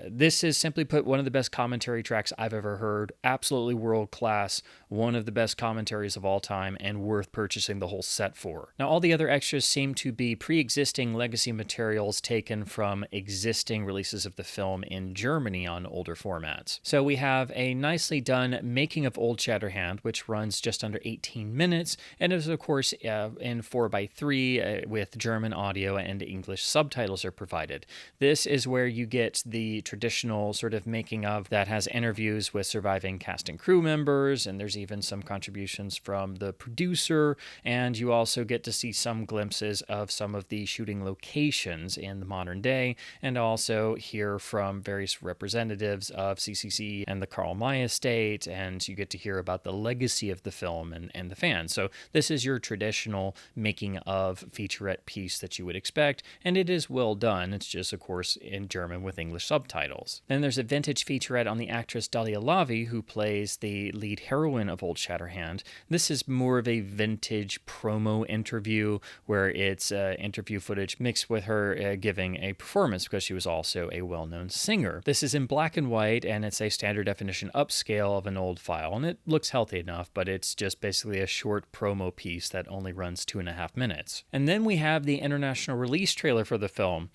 This is, simply put, one of the best commentary tracks I've ever heard. Absolutely world class, one of the best commentaries of all time, and worth purchasing the whole set for. Now, all the other extras seem to be pre-existing legacy materials taken from existing releases of the film in Germany on older formats. So we have a nicely done making of Old Shatterhand, which runs just under 18 minutes, and is, of course, in 4:3 with German audio and English subtitles are provided. This is where you get the traditional sort of making of that has interviews with surviving cast and crew members, and there's even some contributions from the producer, and you also get to see some glimpses of some of the shooting locations in the modern day, and also hear from various representatives of CCC and the KArl May estate, and you get to hear about the legacy of the film and the fans. So this is your traditional making of featurette piece that you would expect, and it is well done. It's just, of course, in German with English subtitles. Then there's a vintage featurette on the actress Dalia Lavi, who plays the lead heroine of Old Shatterhand. This is more of a vintage promo interview where it's interview footage mixed with her giving a performance because she was also a well-known singer. This is in black and white, and it's a standard definition upscale of an old file, and it looks healthy enough, but it's just basically a short promo piece that only runs 2.5 minutes. And then we have the international release trailer for the film.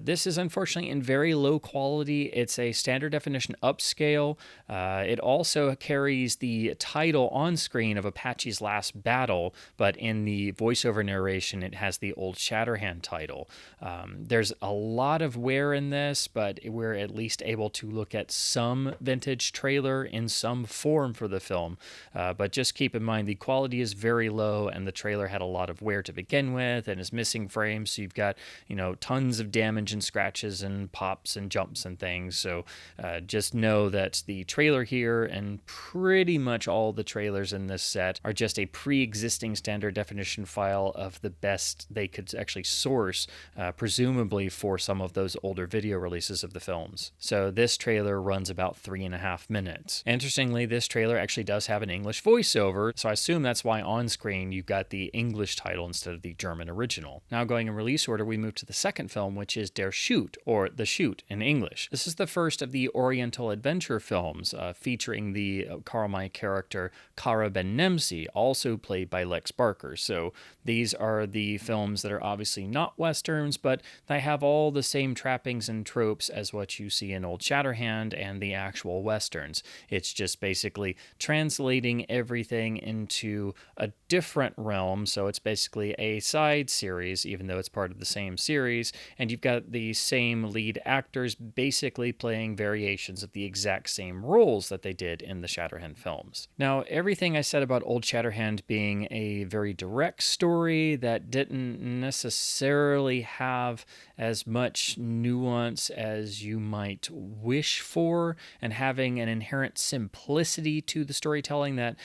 This is unfortunately in very low quality. It's a standard definition upscale. It also carries the title on screen of Apache's Last Battle, but in the voiceover narration, it has the Old Shatterhand title. There's a lot of wear in this, but we're at least able to look at some vintage trailer in some form for the film. But just keep in mind, the quality is very low, and the trailer had a lot of wear to begin with and is missing frames. So you've got, tons of damage and scratches and pops and jumps and things. So just know that the trailer here and pretty much all the trailers in this set are just a pre-existing standard definition file of the best they could actually source, presumably for some of those older video releases of the films. So this trailer runs about 3.5 minutes. Interestingly, this trailer actually does have an English voiceover, so I assume that's why on screen you've got the English title instead of the German original. Now, going in release order, we move to the second film, which is Der Schut, or The Schut in English. This is the first of the Oriental Adventure films, featuring the KArl May character Kara Ben Nemsi, also played by Lex Barker. So these are the films that are obviously not Westerns, but they have all the same trappings and tropes as what you see in Old Shatterhand and the actual Westerns. It's just basically translating everything into a different realm, so it's basically a side series, even though it's part of the same series, and you've got the same lead actors basically playing variations of the exact same roles that they did in the Shatterhand films. Now, everything I said about Old Shatterhand being a very direct story that didn't necessarily have as much nuance as you might wish for, and having an inherent simplicity to the storytelling that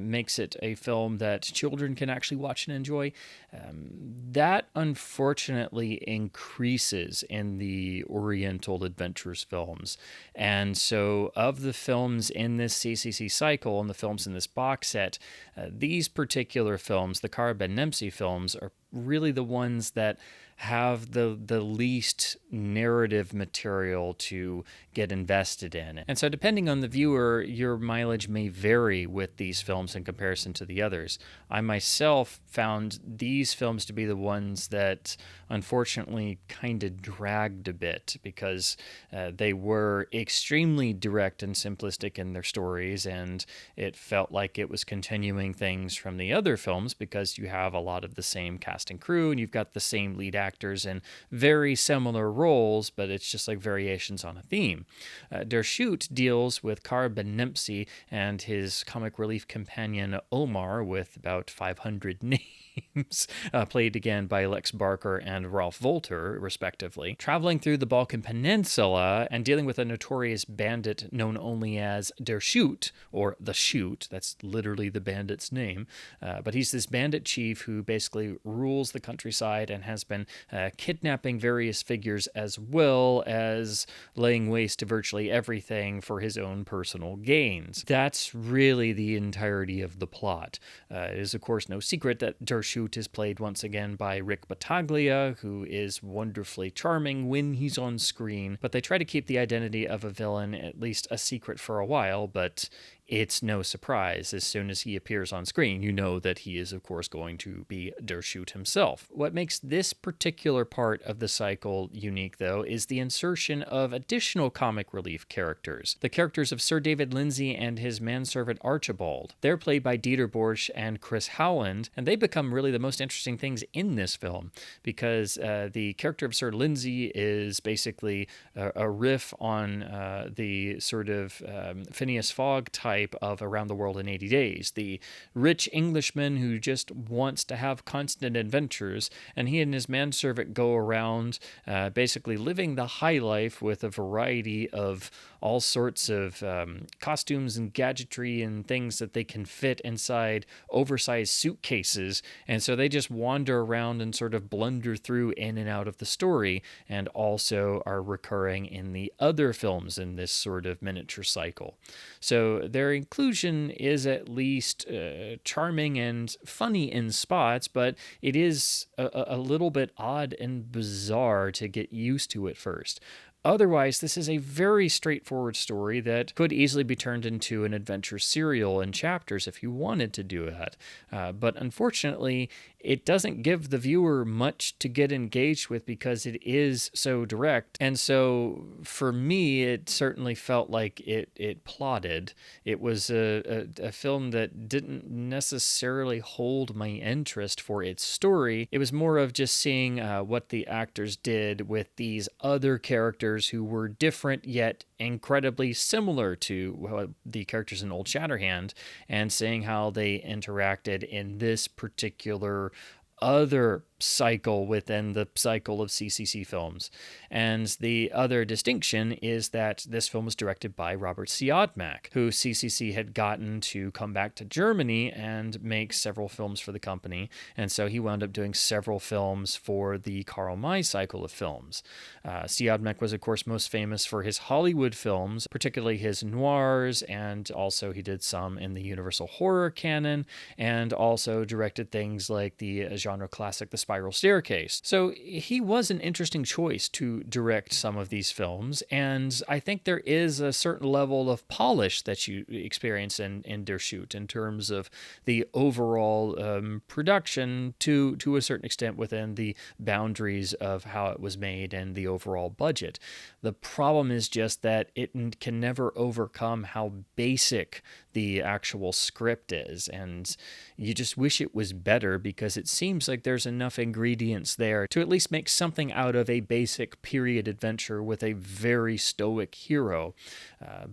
makes it a film that children can actually watch and enjoy, that unfortunately increases in the Oriental Adventures films. And so of the films in this CCC cycle and the films in this box set, these particular films, the Kara Ben Nemsi films, are really the ones that have the least narrative material to get invested in. And so depending on the viewer, your mileage may vary with these films in comparison to the others. I myself found these films to be the ones that unfortunately kind of dragged a bit because they were extremely direct and simplistic in their stories, and it felt like it was continuing things from the other films because you have a lot of the same cast and crew and you've got the same lead actors in very similar roles, but it's just like variations on a theme. Der Schut deals with Kara Ben Nemsi and his comic relief companion Omar with about 500 names. names, played again by Lex Barker and Ralf Wolter, respectively, traveling through the Balkan Peninsula and dealing with a notorious bandit known only as Der Schut, or the Schut. That's literally the bandit's name. But he's this bandit chief who basically rules the countryside and has been kidnapping various figures as well as laying waste to virtually everything for his own personal gains. That's really the entirety of the plot. It is, of course, no secret that Der Schut is played once again by Rik Battaglia, who is wonderfully charming when he's on screen, but they try to keep the identity of a villain at least a secret for a while, but it's no surprise. As soon as he appears on screen, you know that he is, of course, going to be Der Schut himself. What makes this particular part of the cycle unique, though, is the insertion of additional comic relief characters. The characters of Sir David Lindsay and his manservant Archibald. They're played by Dieter Borsch and Chris Howland, and they become really the most interesting things in this film, because the character of Sir Lindsay is basically a riff on the sort of Phineas Fogg type of Around the World in 80 Days, the rich Englishman who just wants to have constant adventures, and he and his manservant go around basically living the high life with a variety of all sorts of costumes and gadgetry and things that they can fit inside oversized suitcases, and so they just wander around and sort of blunder through in and out of the story, and also are recurring in the other films in this sort of miniature cycle. So their inclusion is at least charming and funny in spots, but it is a little bit odd and bizarre to get used to at first. Otherwise, this is a very straightforward story that could easily be turned into an adventure serial in chapters if you wanted to do that. But unfortunately, it doesn't give the viewer much to get engaged with because it is so direct. And so for me, it certainly felt like it plodded. It was a film that didn't necessarily hold my interest for its story. It was more of just seeing what the actors did with these other characters who were different yet incredibly similar to the characters in Old Shatterhand, and seeing how they interacted in this particular other cycle within the cycle of CCC films. And the other distinction is that this film was directed by Robert Siodmak, who CCC had gotten to come back to Germany and make several films for the company, and so he wound up doing several films for the KArl May cycle of films. Siodmak was, of course, most famous for his Hollywood films, particularly his noirs, and also he did some in the Universal horror canon, and also directed things like the genre classic The Spiral Staircase. So he was an interesting choice to direct some of these films, and I think there is a certain level of polish that you experience in Der Schut in terms of the overall production to a certain extent within the boundaries of how it was made and the overall budget. The problem is just that it can never overcome how basic the actual script is, and you just wish it was better because it seems like there's enough ingredients there to at least make something out of a basic period adventure with a very stoic hero.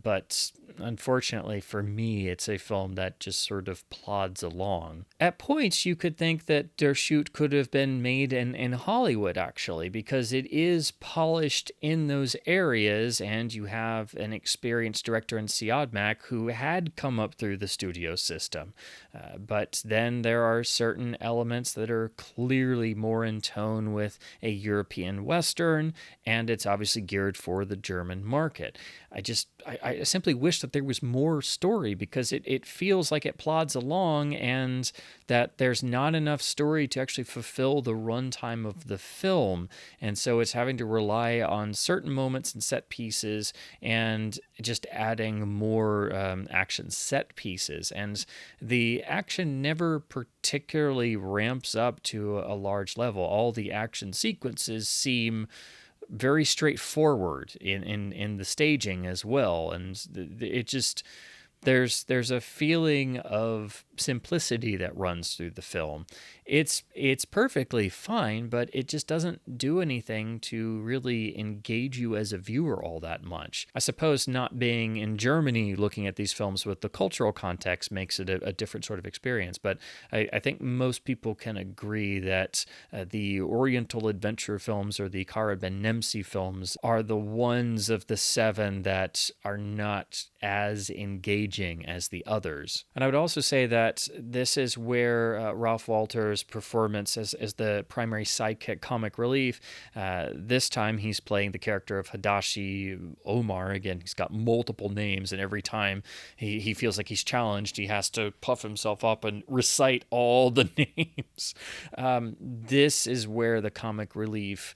But unfortunately for me, it's a film that just sort of plods along. At points, you could think that Der Schut could have been made in Hollywood, actually, because it is polished in those areas, and you have an experienced director in Siodmak who had come up through the studio system. But then there are certain elements that are clearly more in tone with a European Western, and it's obviously geared for the German market. I simply wish that there was more story, because it feels like it plods along and that there's not enough story to actually fulfill the runtime of the film. And so it's having to rely on certain moments and set pieces and just adding more action set pieces. And the action never particularly ramps up to a large level. All the action sequences seem very straightforward in the staging as well, and it just there's a feeling of simplicity that runs through the film. It's perfectly fine, but it just doesn't do anything to really engage you as a viewer all that much. I suppose not being in Germany looking at these films with the cultural context makes it a different sort of experience, but I think most people can agree that the Oriental adventure films or the Kara Ben Nemsi films are the ones of the 7 that are not as engaging as the others. And I would also say that this is where Ralf Wolter's performance as the primary sidekick comic relief, this time he's playing the character of Hadashi Omar. Again, he's got multiple names, and every time he feels like he's challenged, he has to puff himself up and recite all the names. This is where the comic relief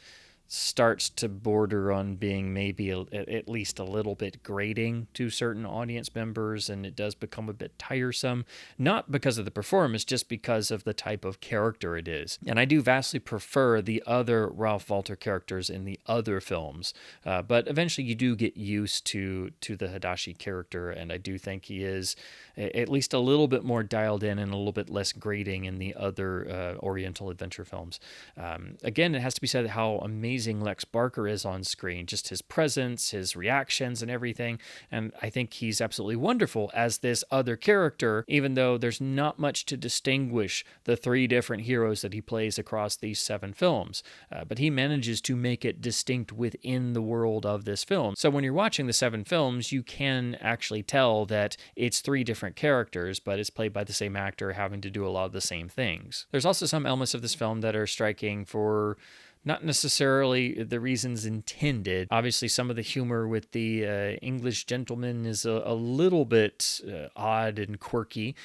starts to border on being maybe at least a little bit grating to certain audience members, and it does become a bit tiresome, not because of the performance, just because of the type of character it is. And I do vastly prefer the other Ralf Wolter characters in the other films, but eventually you do get used to the Hadashi character, and I do think he is at least a little bit more dialed in and a little bit less grating in the other Oriental adventure films. Again, it has to be said how amazing Lex Barker is on screen, just his presence, his reactions, and everything. And I think he's absolutely wonderful as this other character, even though there's not much to distinguish the 3 different heroes that he plays across these 7 films. But he manages to make it distinct within the world of this film. So when you're watching the 7 films, you can actually tell that it's 3 different characters, but it's played by the same actor having to do a lot of the same things. There's also some elements of this film that are striking for not necessarily the reasons intended. Obviously, some of the humor with the English gentleman is a little bit odd and quirky,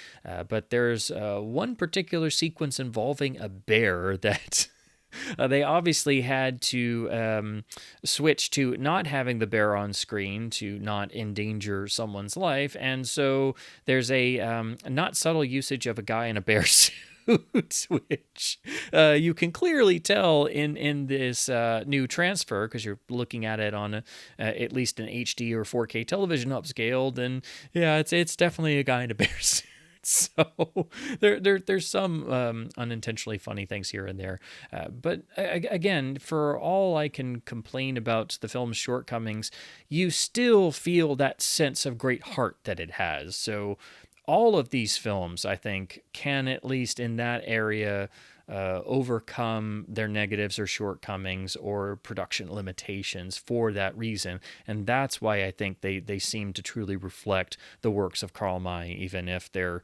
but there's one particular sequence involving a bear that they obviously had to switch to not having the bear on screen to not endanger someone's life, and so there's a not subtle usage of a guy in a bear suit. Which you can clearly tell in this new transfer, because you're looking at it on at least an HD or 4K television upscaled, and yeah, it's definitely a guy in a bear suit. So there's some unintentionally funny things here and there. But again, for all I can complain about the film's shortcomings, you still feel that sense of great heart that it has. So all of these films, I think, can at least in that area overcome their negatives or shortcomings or production limitations for that reason. And that's why I think they seem to truly reflect the works of KArl May, even if they're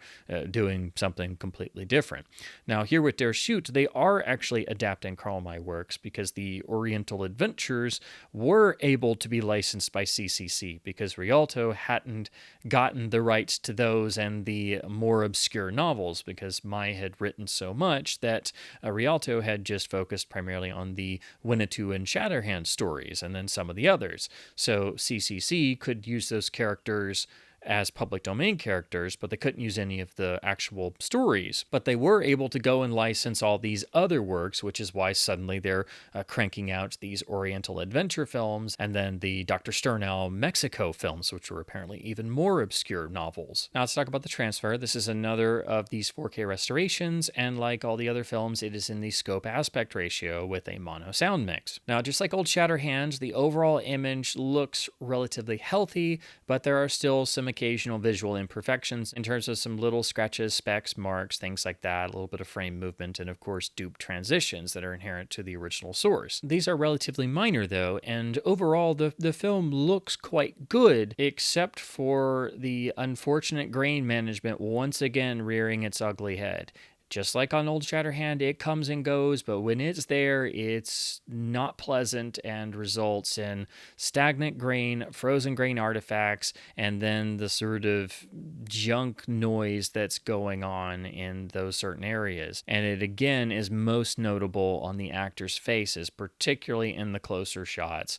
doing something completely different. Now, here with Der Schut, they are actually adapting KArl May works because the Oriental Adventures were able to be licensed by CCC because Rialto hadn't gotten the rights to those and the more obscure novels, because May had written so much that Rialto had just focused primarily on the Winnetou and Shatterhand stories and then some of the others. So CCC could use those characters as public domain characters, but they couldn't use any of the actual stories. But they were able to go and license all these other works, which is why suddenly they're cranking out these Oriental adventure films and then the Dr. Sternau Mexico films, which were apparently even more obscure novels. Now let's talk about the transfer. This is another of these 4K restorations, and like all the other films, it is in the scope aspect ratio with a mono sound mix. Now, just like Old Shatterhand, the overall image looks relatively healthy, but there are still some occasional visual imperfections in terms of some little scratches, specks, marks, things like that, a little bit of frame movement, and of course dupe transitions that are inherent to the original source. These are relatively minor though, and overall the film looks quite good, except for the unfortunate grain management once again rearing its ugly head. Just like on Old Shatterhand, it comes and goes, but when it's there, it's not pleasant and results in stagnant grain, frozen grain artifacts, and then the sort of junk noise that's going on in those certain areas. And it again is most notable on the actors' faces, particularly in the closer shots.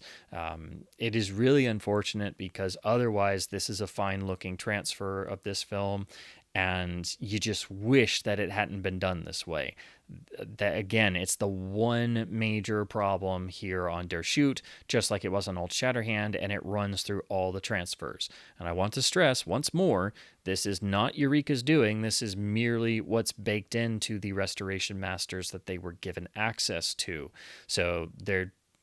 It is really unfortunate because otherwise this is a fine-looking transfer of this film. and you just wish that it hadn't been done this way. That again, it's the one major problem here on Der Schut, just like it was on Old Shatterhand, and it runs through all the transfers. And I want to stress once more, this is not Eureka's doing. This is merely what's baked into the restoration masters that they were given access to. So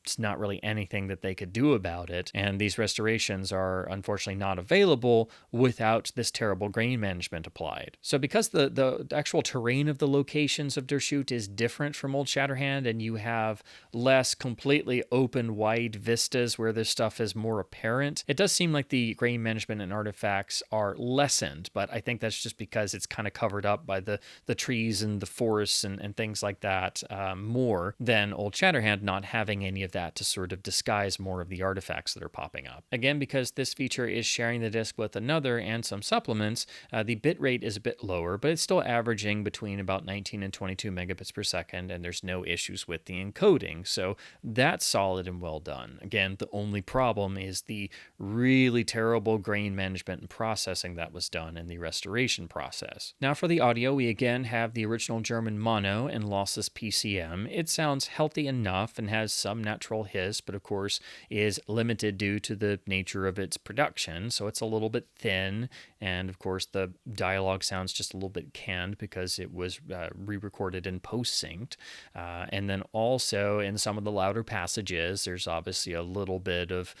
it's not really anything that they could do about it. And these restorations are unfortunately not available without this terrible grain management applied. So because the actual terrain of the locations of Der Schut is different from Old Shatterhand, and you have less completely open, wide vistas where this stuff is more apparent, it does seem like the grain management and artifacts are lessened, but I think that's just because it's kind of covered up by the trees and the forests and things like that more than Old Shatterhand not having any of that to sort of disguise more of the artifacts that are popping up. Again, because this feature is sharing the disc with another and some supplements, the bitrate is a bit lower, but it's still averaging between about 19 and 22 megabits per second, and there's no issues with the encoding, so that's solid and well done. Again, the only problem is the really terrible grain management and processing that was done in the restoration process. Now for the audio, we again have the original German mono and lossless PCM. It sounds healthy enough and has some natural hiss, but of course is limited due to the nature of its production, so it's a little bit thin, and of course the dialogue sounds just a little bit canned because it was re-recorded and post-synced. And then also in some of the louder passages, there's obviously a little bit of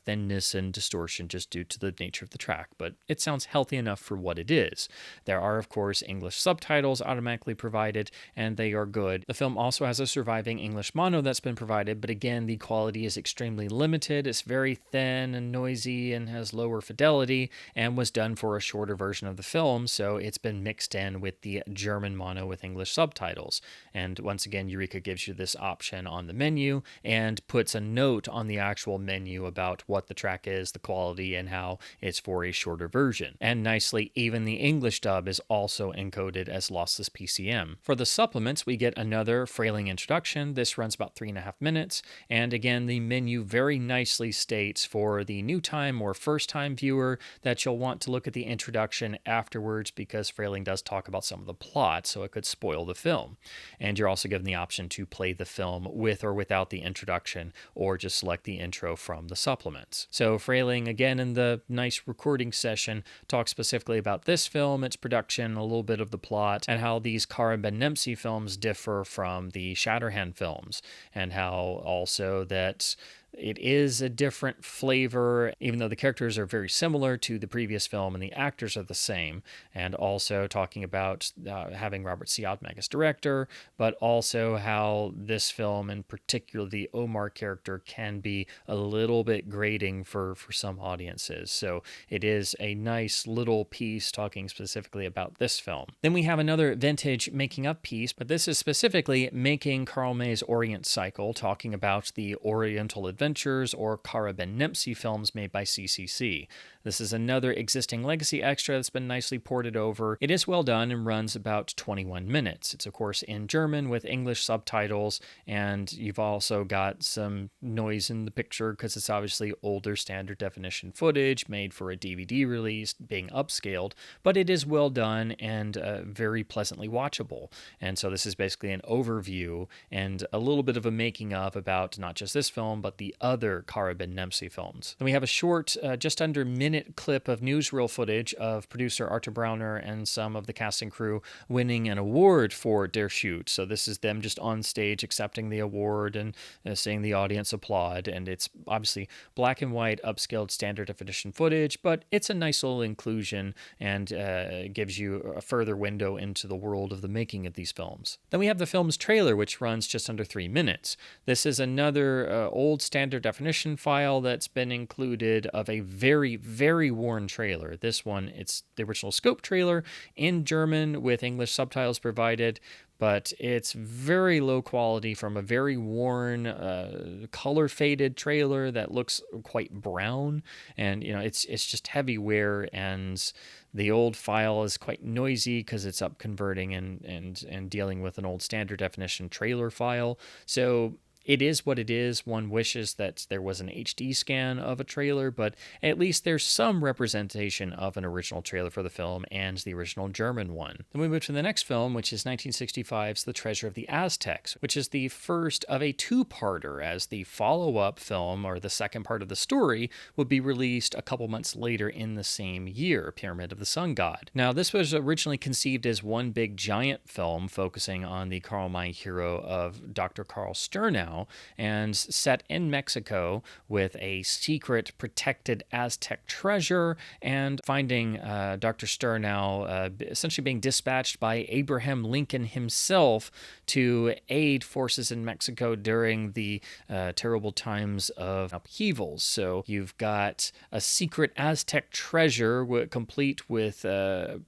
thinness and distortion just due to the nature of the track, but it sounds healthy enough for what it is. There are, of course, English subtitles automatically provided, and they are good. The film also has a surviving English mono that's been provided, but again, the quality is extremely limited. It's very thin and noisy and has lower fidelity, and was done for a shorter version of the film, so it's been mixed in with the German mono with English subtitles. And once again, Eureka gives you this option on the menu and puts a note on the actual menu about what the track is, the quality, and how it's for a shorter version. And nicely, even the English dub is also encoded as lossless PCM. For the supplements, we get another frailing introduction. This runs about 3.5 minutes. And again, the menu very nicely states for the new time or first time viewer that you'll want to look at the introduction afterwards, because frailing does talk about some of the plot, so it could spoil the film. And you're also given the option to play the film with or without the introduction, or just select the intro from the supplements. So frailing, again, in the nice recording session, talks specifically about this film, its production, a little bit of the plot, and how these Kara Ben Nemsi films differ from the Shatterhand films, and how also that it is a different flavor, even though the characters are very similar to the previous film and the actors are the same. And also talking about having Robert Siodmak as director, but also how this film, in particular the Omar character, can be a little bit grating for some audiences. So it is a nice little piece talking specifically about this film. Then we have another vintage making up piece, but this is specifically making KArl May's Orient cycle, talking about the Oriental Adventures or Kara Ben Nemsi films made by CCC. This is another existing legacy extra that's been nicely ported over. It is well done and runs about 21 minutes. It's of course in German with English subtitles, and you've also got some noise in the picture because it's obviously older standard definition footage made for a DVD release being upscaled, but it is well done and very pleasantly watchable. And so this is basically an overview and a little bit of a making of about not just this film, but the other Kara Ben Nemsi films. Then we have a short, just under minute clip of newsreel footage of producer Arthur Brauner and some of the cast and crew winning an award for Der Schut. So this is them just on stage accepting the award and seeing the audience applaud. And it's obviously black and white, upscaled standard definition footage, but it's a nice little inclusion and gives you a further window into the world of the making of these films. Then we have the film's trailer, which runs just under 3 minutes. This is another old standard definition file that's been included of a very worn trailer. This one, it's the original scope trailer in German with English subtitles provided, but it's very low quality from a very worn, color-faded trailer that looks quite brown, and it's just heavy wear, and the old file is quite noisy because it's up converting and dealing with an old standard definition trailer file. So it is what it is. One wishes that there was an HD scan of a trailer, but at least there's some representation of an original trailer for the film and the original German one. Then we move to the next film, which is 1965's The Treasure of the Aztecs, which is the first of a two-parter, as the follow-up film, or the second part of the story, would be released a couple months later in the same year, Pyramid of the Sun God. Now, this was originally conceived as one big giant film focusing on the KArl May hero of Dr. Karl Sternau, and set in Mexico with a secret protected Aztec treasure, and finding Dr. Sternau essentially being dispatched by Abraham Lincoln himself to aid forces in Mexico during the terrible times of upheavals. So you've got a secret Aztec treasure complete with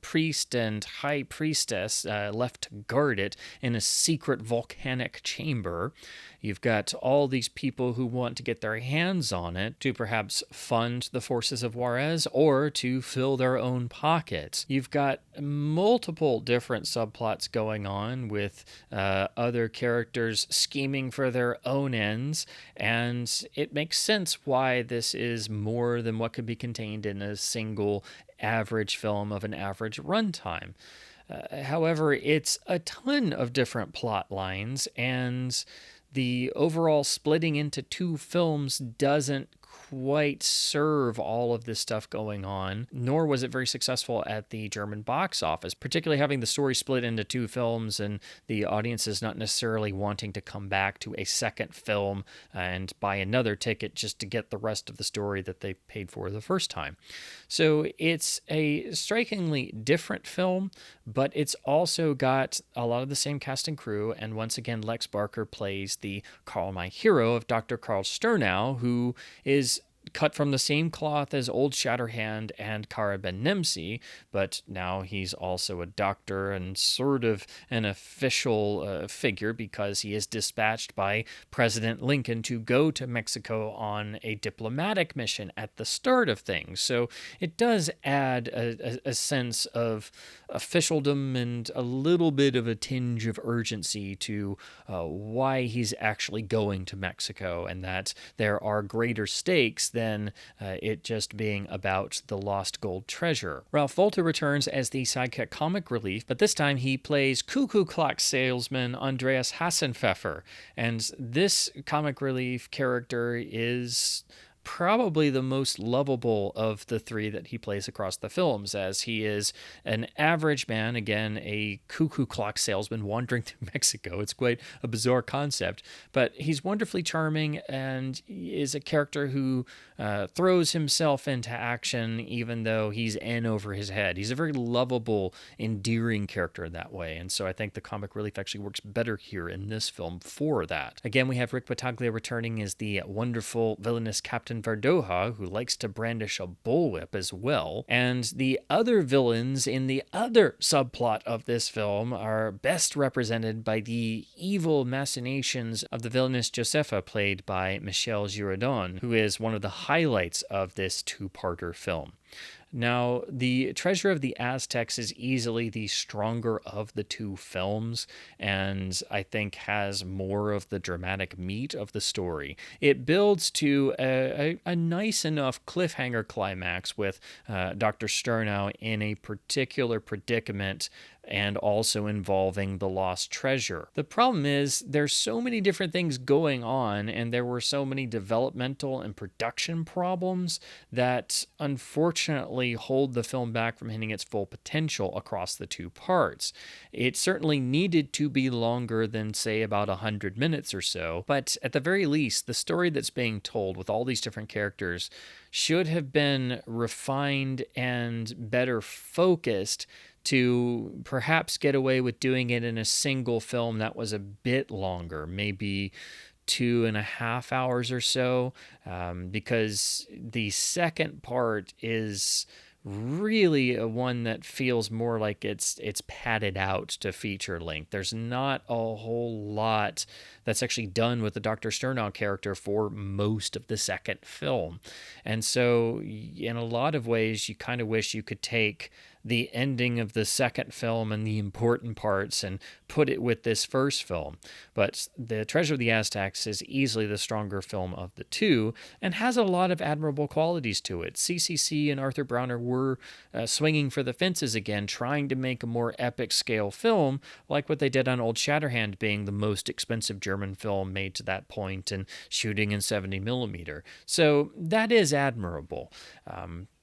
priest and high priestess left to guard it in a secret volcanic chamber. You've got all these people who want to get their hands on it to perhaps fund the forces of Juarez or to fill their own pockets. You've got multiple different subplots going on with other characters scheming for their own ends, and it makes sense why this is more than what could be contained in a single average film of an average runtime. However, it's a ton of different plot lines, and the overall splitting into two films doesn't quite serve all of this stuff going on, nor was it very successful at the German box office, particularly having the story split into two films and the audiences not necessarily wanting to come back to a second film and buy another ticket just to get the rest of the story that they paid for the first time. So it's a strikingly different film, but it's also got a lot of the same cast and crew, and once again Lex Barker plays the KArl May hero of Dr. Karl Sternau, who is cut from the same cloth as Old Shatterhand and Kara Ben Nemsi, but now he's also a doctor and sort of an official figure because he is dispatched by President Lincoln to go to Mexico on a diplomatic mission at the start of things. So it does add a sense of officialdom and a little bit of a tinge of urgency to why he's actually going to Mexico, and that there are greater stakes than it just being about the lost gold treasure. Ralf Wolter returns as the sidekick comic relief, but this time he plays cuckoo clock salesman Andreas Hassenpfeffer, and this comic relief character is probably the most lovable of the three that he plays across the films, as he is an average man, again, a cuckoo clock salesman wandering through Mexico. It's quite a bizarre concept, but he's wonderfully charming and is a character who throws himself into action even though he's in over his head. He's a very lovable, endearing character in that way, and so I think the comic relief actually works better here in this film for that. Again, we have Rik Battaglia returning as the wonderful villainous Captain Verdoja, who likes to brandish a bullwhip as well. And the other villains in the other subplot of this film are best represented by the evil machinations of the villainous Josefa, played by Michelle Girardon, who is one of the highlights of this two-parter film. Now, The Treasure of the Aztecs is easily the stronger of the two films, and I think has more of the dramatic meat of the story. It builds to a nice enough cliffhanger climax with Dr. Sternau in a particular predicament, and also involving the lost treasure. The problem is there's so many different things going on, and there were so many developmental and production problems that unfortunately hold the film back from hitting its full potential across the two parts. It certainly needed to be longer than, say, about 100 minutes or so, but at the very least, the story that's being told with all these different characters should have been refined and better focused to perhaps get away with doing it in a single film that was a bit longer, maybe 2.5 hours or so, because the second part is really one that feels more like it's padded out to feature length. There's not a whole lot that's actually done with the Dr. Sternau character for most of the second film. And so in a lot of ways, you kind of wish you could take the ending of the second film and the important parts and put it with this first film. But The Treasure of the Aztecs is easily the stronger film of the two and has a lot of admirable qualities to it. CCC and Arthur Brauner were swinging for the fences again, trying to make a more epic scale film, like what they did on Old Shatterhand, being the most expensive German film made to that point and shooting in 70 millimeter. So that is admirable.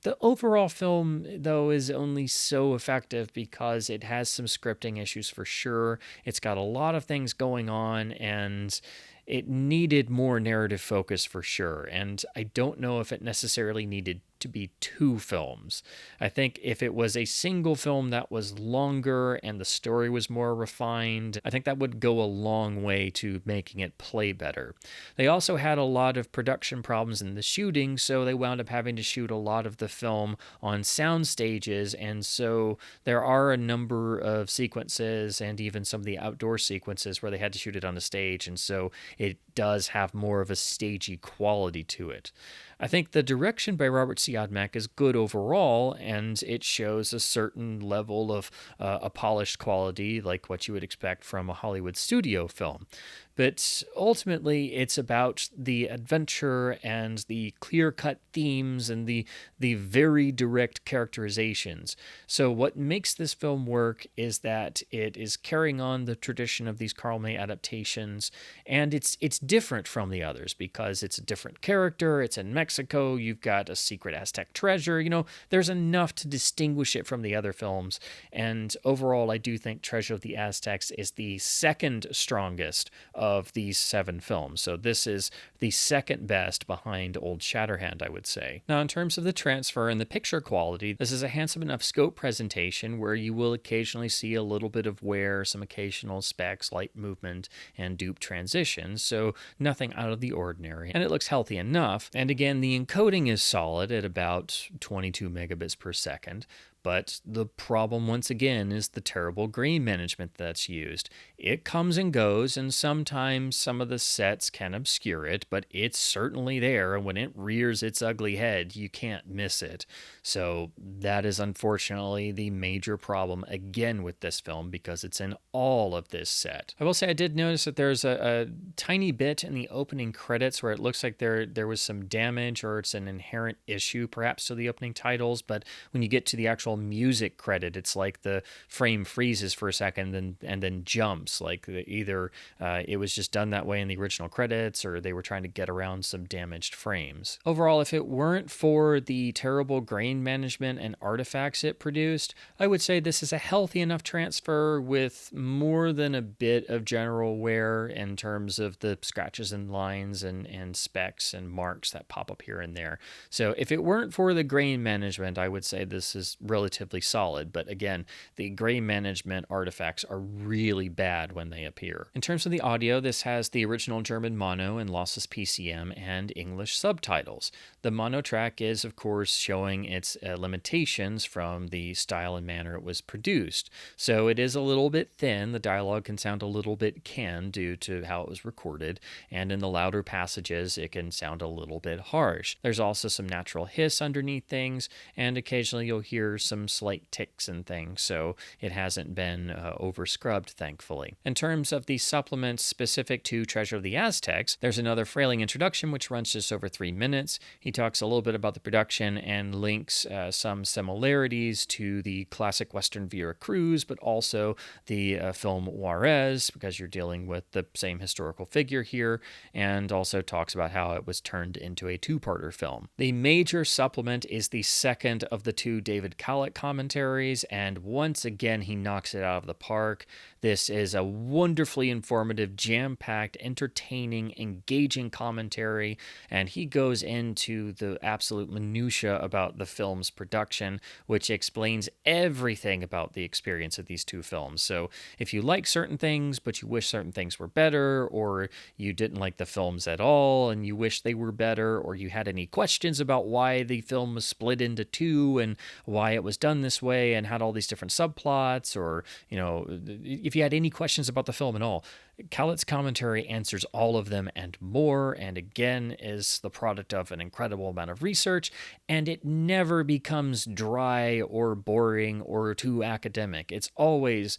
The overall film, though, is only so effective because it has some scripting issues for sure. It's got a lot of things going on, and it needed more narrative focus for sure. And I don't know if it necessarily needed to be two films. I think if it was a single film that was longer and the story was more refined, I think that would go a long way to making it play better. They also had a lot of production problems in the shooting, so they wound up having to shoot a lot of the film on sound stages, and so there are a number of sequences and even some of the outdoor sequences where they had to shoot it on a stage, and so it does have more of a stagey quality to it. I think the direction by Robert Siodmak is good overall, and it shows a certain level of a polished quality like what you would expect from a Hollywood studio film. But ultimately, it's about the adventure and the clear-cut themes and the very direct characterizations. So what makes this film work is that it is carrying on the tradition of these KArl May adaptations, and it's different from the others because it's a different character. It's in Mexico. You've got a secret Aztec treasure. There's enough to distinguish it from the other films. And overall, I do think Treasure of the Aztecs is the second strongest of these 7 films. So this is the second best behind Old Shatterhand, I would say. Now, in terms of the transfer and the picture quality, this is a handsome enough scope presentation where you will occasionally see a little bit of wear, some occasional specks, light movement, and dupe transitions, so nothing out of the ordinary. And it looks healthy enough. And again, the encoding is solid at about 22 megabits per second. But the problem, once again, is the terrible grain management that's used. It comes and goes, and sometimes some of the sets can obscure it, but it's certainly there, and when it rears its ugly head, you can't miss it. So that is unfortunately the major problem, again, with this film, because it's in all of this set. I will say I did notice that there's a tiny bit in the opening credits where it looks like there was some damage, or it's an inherent issue, perhaps, to the opening titles, but when you get to the actual music credit, it's like the frame freezes for a second and then jumps, like either it was just done that way in the original credits, or they were trying to get around some damaged frames. Overall, if it weren't for the terrible grain management and artifacts it produced, I would say this is a healthy enough transfer with more than a bit of general wear in terms of the scratches and lines and specks and marks that pop up here and there. So if it weren't for the grain management, I would say this is relatively solid, but again, the grain management artifacts are really bad when they appear. In terms of the audio, this has the original German mono and lossless PCM and English subtitles. The mono track is, of course, showing its limitations from the style and manner it was produced. So it is a little bit thin. The dialogue can sound a little bit canned due to how it was recorded, and in the louder passages, it can sound a little bit harsh. There's also some natural hiss underneath things, and occasionally you'll hear some slight ticks and things, so it hasn't been over-scrubbed, thankfully. In terms of the supplements specific to Treasure of the Aztecs, there's another frailing introduction which runs just over 3 minutes. He talks a little bit about the production and links some similarities to the classic Western Vera Cruz, but also the film Juarez, because you're dealing with the same historical figure here, and also talks about how it was turned into a 2-parter film. The major supplement is the second of the 2 David Cowlick commentaries, and once again he knocks it out of the park. This is a wonderfully informative, jam-packed, entertaining, engaging commentary, and he goes into the absolute minutia about the film's production, which explains everything about the experience of these 2 films. So if you like certain things, but you wish certain things were better, or you didn't like the films at all and you wish they were better, or you had any questions about why the film was split into 2 and why it was done this way and had all these different subplots, or, if if you had any questions about the film at all, Khalet's commentary answers all of them and more, and again is the product of an incredible amount of research, and it never becomes dry or boring or too academic. It's always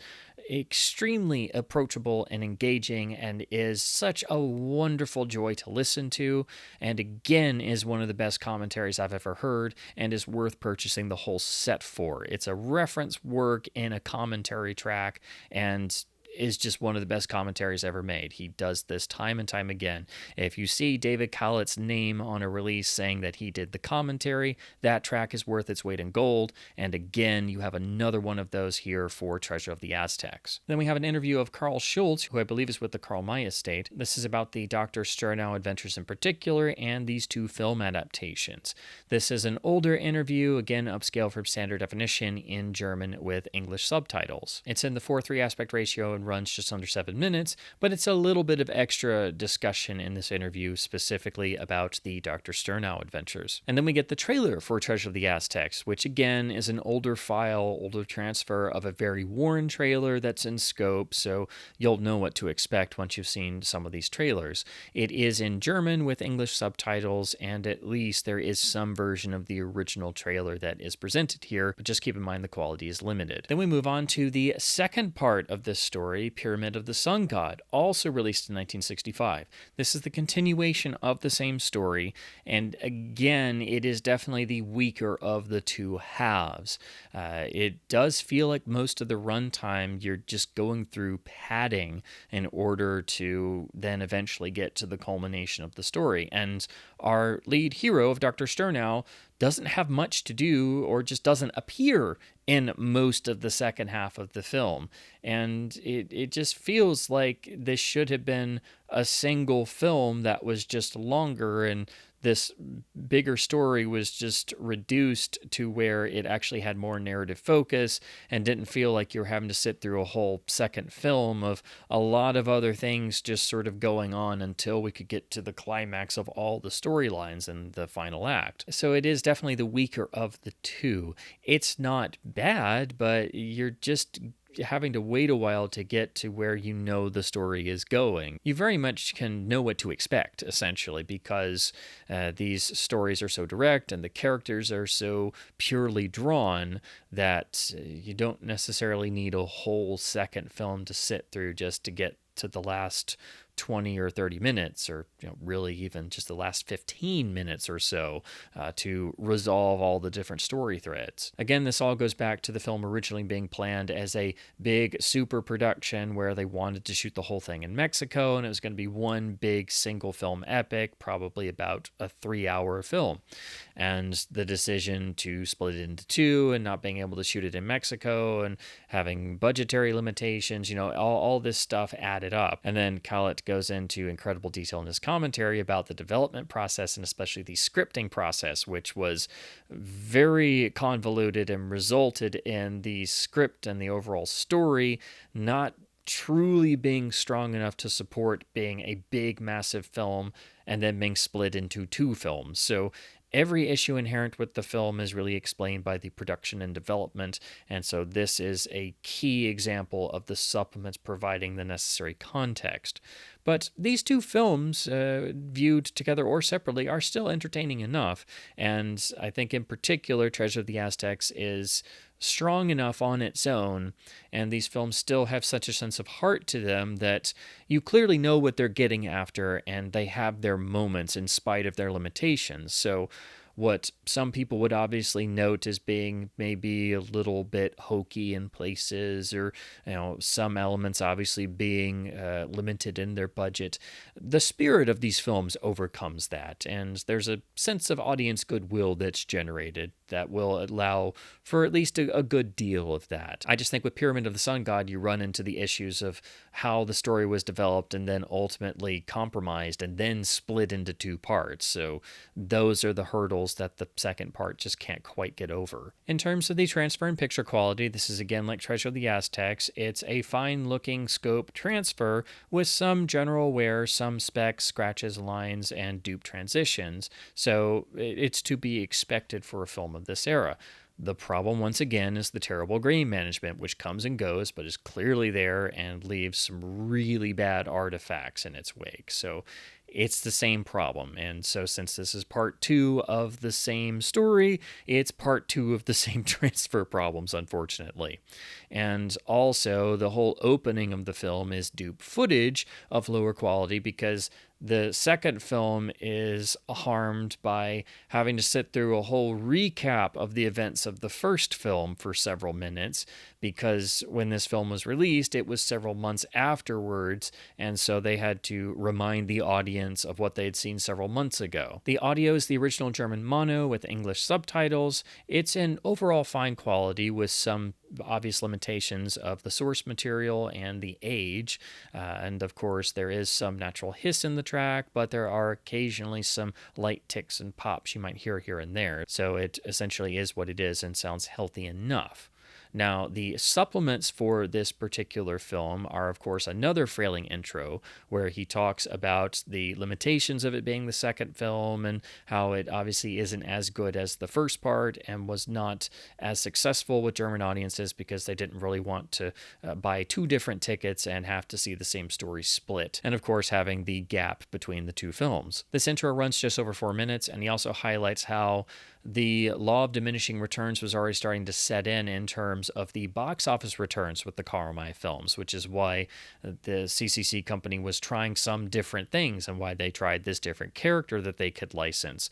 extremely approachable and engaging, and is such a wonderful joy to listen to, and again is one of the best commentaries I've ever heard, and is worth purchasing the whole set for. It's a reference work in a commentary track, and is just one of the best commentaries ever made. He does this time and time again. If you see David Khalet's name on a release saying that he did the commentary, that track is worth its weight in gold. And again, you have another one of those here for Treasure of the Aztecs. Then we have an interview of Carl Schultz, who I believe is with the KArl May estate. This is about the Dr. Sternau adventures in particular, and these two film adaptations. This is an older interview, again upscale from standard definition in German with English subtitles. It's in the 4:3 aspect ratio and runs just under 7 minutes, but it's a little bit of extra discussion in this interview specifically about the Dr. Sternau adventures. And then we get the trailer for Treasure of the Aztecs, which again is an older file, older transfer of a very worn trailer that's in scope, so you'll know what to expect once you've seen some of these trailers. It is in German with English subtitles, and at least there is some version of the original trailer that is presented here, but just keep in mind the quality is limited. Then we move on to the second part of this story, Pyramid of the Sun God, also released in 1965. This is the continuation of the same story, and again, it is definitely the weaker of the two halves. It does feel like most of the runtime you're just going through padding in order to then eventually get to the culmination of the story, and our lead hero of Dr. Sternau doesn't have much to do, or just doesn't appear in most of the second half of the film. And it just feels like this should have been a single film that was just longer, and this bigger story was just reduced to where it actually had more narrative focus and didn't feel like you were having to sit through a whole second film of a lot of other things just sort of going on until we could get to the climax of all the storylines in the final act. So it is definitely the weaker of the two. It's not bad, but you're just having to wait a while to get to where you know the story is going. You very much can know what to expect, essentially, because these stories are so direct and the characters are so purely drawn that you don't necessarily need a whole second film to sit through just to get to the last 20 or 30 minutes, or really even just the last 15 minutes or so to resolve all the different story threads. Again, this all goes back to the film originally being planned as a big super production where they wanted to shoot the whole thing in Mexico, and it was going to be one big single film epic, probably about a 3-hour film. And the decision to split it into two and not being able to shoot it in Mexico and having budgetary limitations, all this stuff added up. And then Khalet goes into incredible detail in his commentary about the development process, and especially the scripting process, which was very convoluted and resulted in the script and the overall story not truly being strong enough to support being a big, massive film and then being split into two films. So every issue inherent with the film is really explained by the production and development, and so this is a key example of the supplements providing the necessary context. But these two films, viewed together or separately, are still entertaining enough, and I think in particular Treasure of the Aztecs is strong enough on its own, and these films still have such a sense of heart to them that you clearly know what they're getting after, and they have their moments in spite of their limitations. So what some people would obviously note as being maybe a little bit hokey in places, or some elements obviously being limited in their budget, the spirit of these films overcomes that, and there's a sense of audience goodwill that's generated that will allow for at least a good deal of that. I just think with Pyramid of the Sun God, you run into the issues of how the story was developed and then ultimately compromised and then split into two parts. So those are the hurdles that the second part just can't quite get over. In terms of the transfer and picture quality, this is again like Treasure of the Aztecs. It's a fine-looking scope transfer with some general wear, some specks, scratches, lines, and dupe transitions. So it's to be expected for a film of this era. The problem, once again, is the terrible grain management, which comes and goes, but is clearly there and leaves some really bad artifacts in its wake. So it's the same problem. And so since this is part 2 of the same story, it's part 2 of the same transfer problems, unfortunately. And also, the whole opening of the film is dupe footage of lower quality because the second film is harmed by having to sit through a whole recap of the events of the first film for several minutes, because when this film was released, it was several months afterwards, and so they had to remind the audience of what they had seen several months ago. The audio is the original German mono with English subtitles. It's in overall fine quality with some obvious limitations of the source material and the age. And of course, there is some natural hiss in the track, but there are occasionally some light ticks and pops you might hear here and there. So it essentially is what it is and sounds healthy enough. Now, the supplements for this particular film are, of course, another Frailing intro, where he talks about the limitations of it being the second film and how it obviously isn't as good as the first part and was not as successful with German audiences because they didn't really want to buy 2 different tickets and have to see the same story split. And, of course, having the gap between the 2 films. This intro runs just over 4 minutes, and he also highlights how the law of diminishing returns was already starting to set in terms of the box office returns with the KArl May films, which is why the CCC company was trying some different things and why they tried this different character that they could license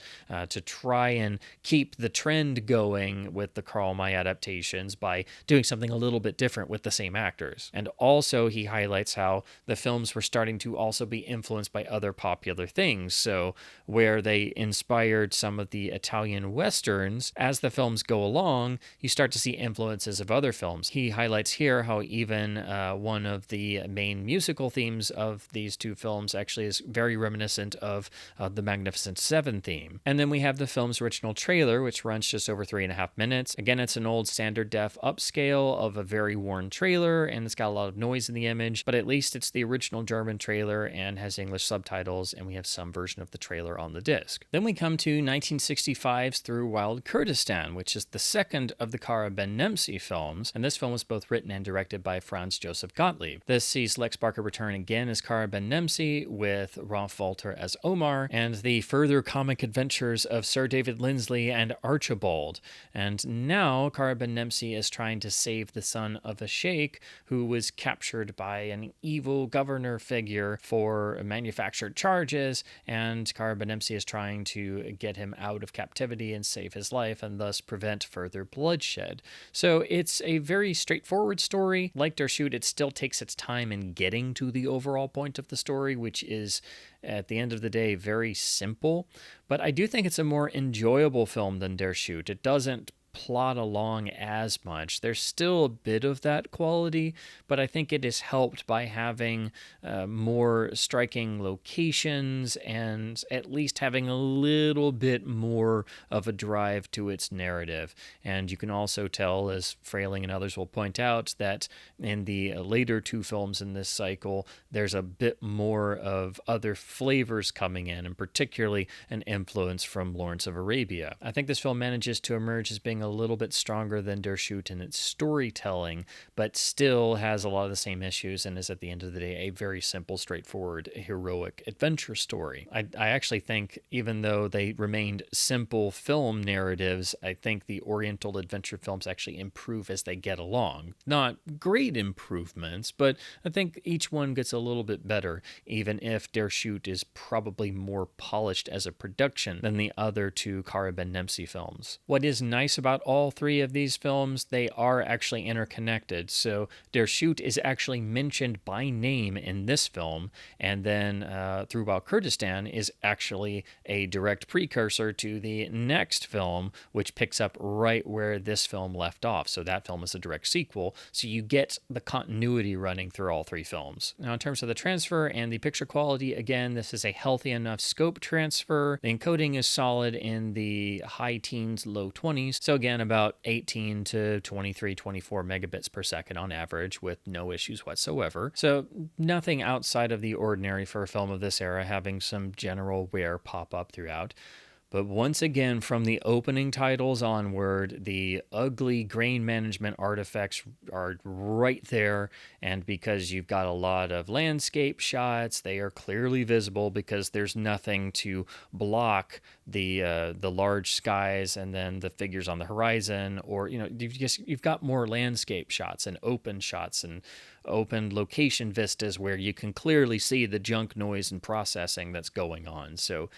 to try and keep the trend going with the KArl May adaptations by doing something a little bit different with the same actors. And also he highlights how the films were starting to also be influenced by other popular things. So where they inspired some of the Italian Westerns, as the films go along, you start to see influences of other films. He highlights here how even one of the main musical themes of these 2 films actually is very reminiscent of the Magnificent Seven theme. And then we have the film's original trailer, which runs just over 3.5 minutes. Again, it's an old standard def upscale of a very worn trailer, and it's got a lot of noise in the image, but at least it's the original German trailer and has English subtitles, and we have some version of the trailer on the disc. Then we come to 1965's Through Wild Kurdistan, which is the second of the Kara Ben Nemsi films, and this film was both written and directed by Franz Joseph Gottlieb. This sees Lex Barker return again as Kara Ben Nemsi, with Ralf Wolter as Omar, and the further comic adventures of Sir David Lindsley and Archibald. And now Kara Ben Nemsi is trying to save the son of a sheikh who was captured by an evil governor figure for manufactured charges, and Kara Ben Nemsi is trying to get him out of captivity and save his life and thus prevent further bloodshed. So it's a very straightforward story. Like Der Schut, it still takes its time in getting to the overall point of the story, which is, at the end of the day, very simple. But I do think it's a more enjoyable film than Der Schut. It doesn't plot along as much. There's still a bit of that quality, but I think it is helped by having more striking locations and at least having a little bit more of a drive to its narrative. And you can also tell, as Frailing and others will point out, that in the later 2 films in this cycle, there's a bit more of other flavors coming in, and particularly an influence from Lawrence of Arabia. I think this film manages to emerge as being a little bit stronger than Der Schut in its storytelling, but still has a lot of the same issues and is, at the end of the day, a very simple, straightforward, heroic adventure story. I actually think, even though they remained simple film narratives, I think the Oriental adventure films actually improve as they get along. Not great improvements, but I think each one gets a little bit better, even if Der Schut is probably more polished as a production than the other 2 Kara Ben Nemsi films. What is nice about all 3 of these films, they are actually interconnected. So Der Schut is actually mentioned by name in this film, and then Through Wild Kurdistan is actually a direct precursor to the next film, which picks up right where this film left off. So that film is a direct sequel, so you get the continuity running through all 3 films. Now, in terms of the transfer and the picture quality, again, this is a healthy enough scope transfer. The encoding is solid in the high teens, low 20s. So again, about 18 to 23, 24 megabits per second on average, with no issues whatsoever. So nothing outside of the ordinary for a film of this era, having some general wear pop up throughout. But once again, from the opening titles onward, the ugly grain management artifacts are right there. And because you've got a lot of landscape shots, they are clearly visible because there's nothing to block the large skies and then the figures on the horizon. Or, you've got more landscape shots and open location vistas where you can clearly see the junk noise and processing that's going on. So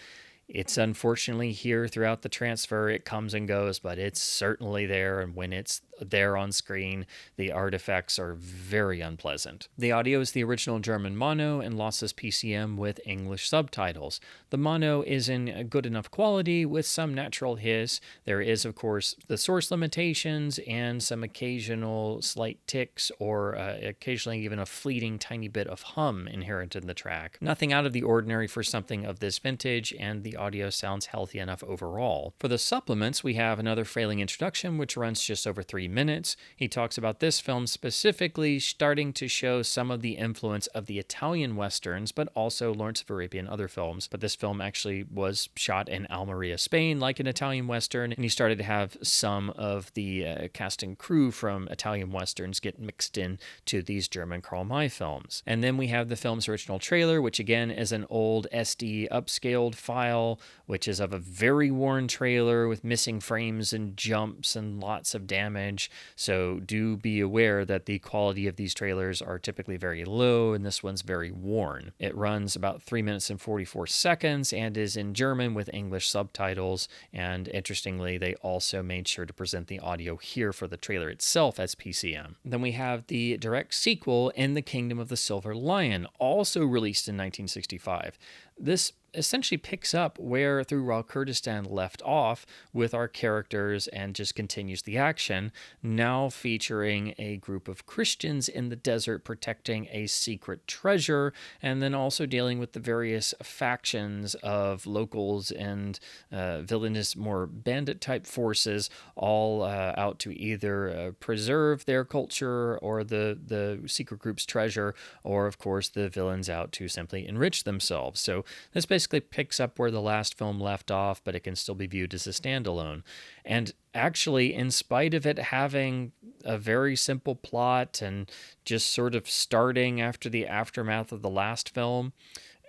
it's unfortunately here throughout the transfer. It comes and goes, but it's certainly there. And when it's there on screen, the artifacts are very unpleasant. The audio is the original German mono and lossless PCM with English subtitles. The mono is in good enough quality with some natural hiss. There is, of course, the source limitations and some occasional slight ticks or occasionally even a fleeting tiny bit of hum inherent in the track. Nothing out of the ordinary for something of this vintage, and the audio sounds healthy enough overall. For the supplements, we have another Frailing introduction, which runs just over 3 minutes. He talks about this film specifically starting to show some of the influence of the Italian westerns, but also Lawrence of Arabia and other films. But this film actually was shot in Almeria, Spain, like an Italian western, and he started to have some of the cast and crew from Italian westerns get mixed in to these German KArl May films. And then we have the film's original trailer, which again is an old SD upscaled file, which is of a very worn trailer with missing frames and jumps and lots of damage. So do be aware that the quality of these trailers are typically very low, and this one's very worn. It runs about 3 minutes and 44 seconds and is in German with English subtitles. And interestingly, they also made sure to present the audio here for the trailer itself as PCM. Then we have the direct sequel, In the Kingdom of the Silver Lion, also released in 1965. This essentially picks up where Through Raw Kurdistan left off with our characters and just continues the action, now featuring a group of Christians in the desert protecting a secret treasure, and then also dealing with the various factions of locals and villainous, more bandit-type forces, all out to either preserve their culture or the secret group's treasure, or, of course, the villains out to simply enrich themselves. So this basically picks up where the last film left off, but it can still be viewed as a standalone. And actually, in spite of it having a very simple plot and just sort of starting after the aftermath of the last film,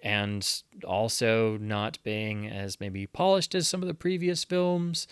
and also not being as maybe polished as some of the previous films,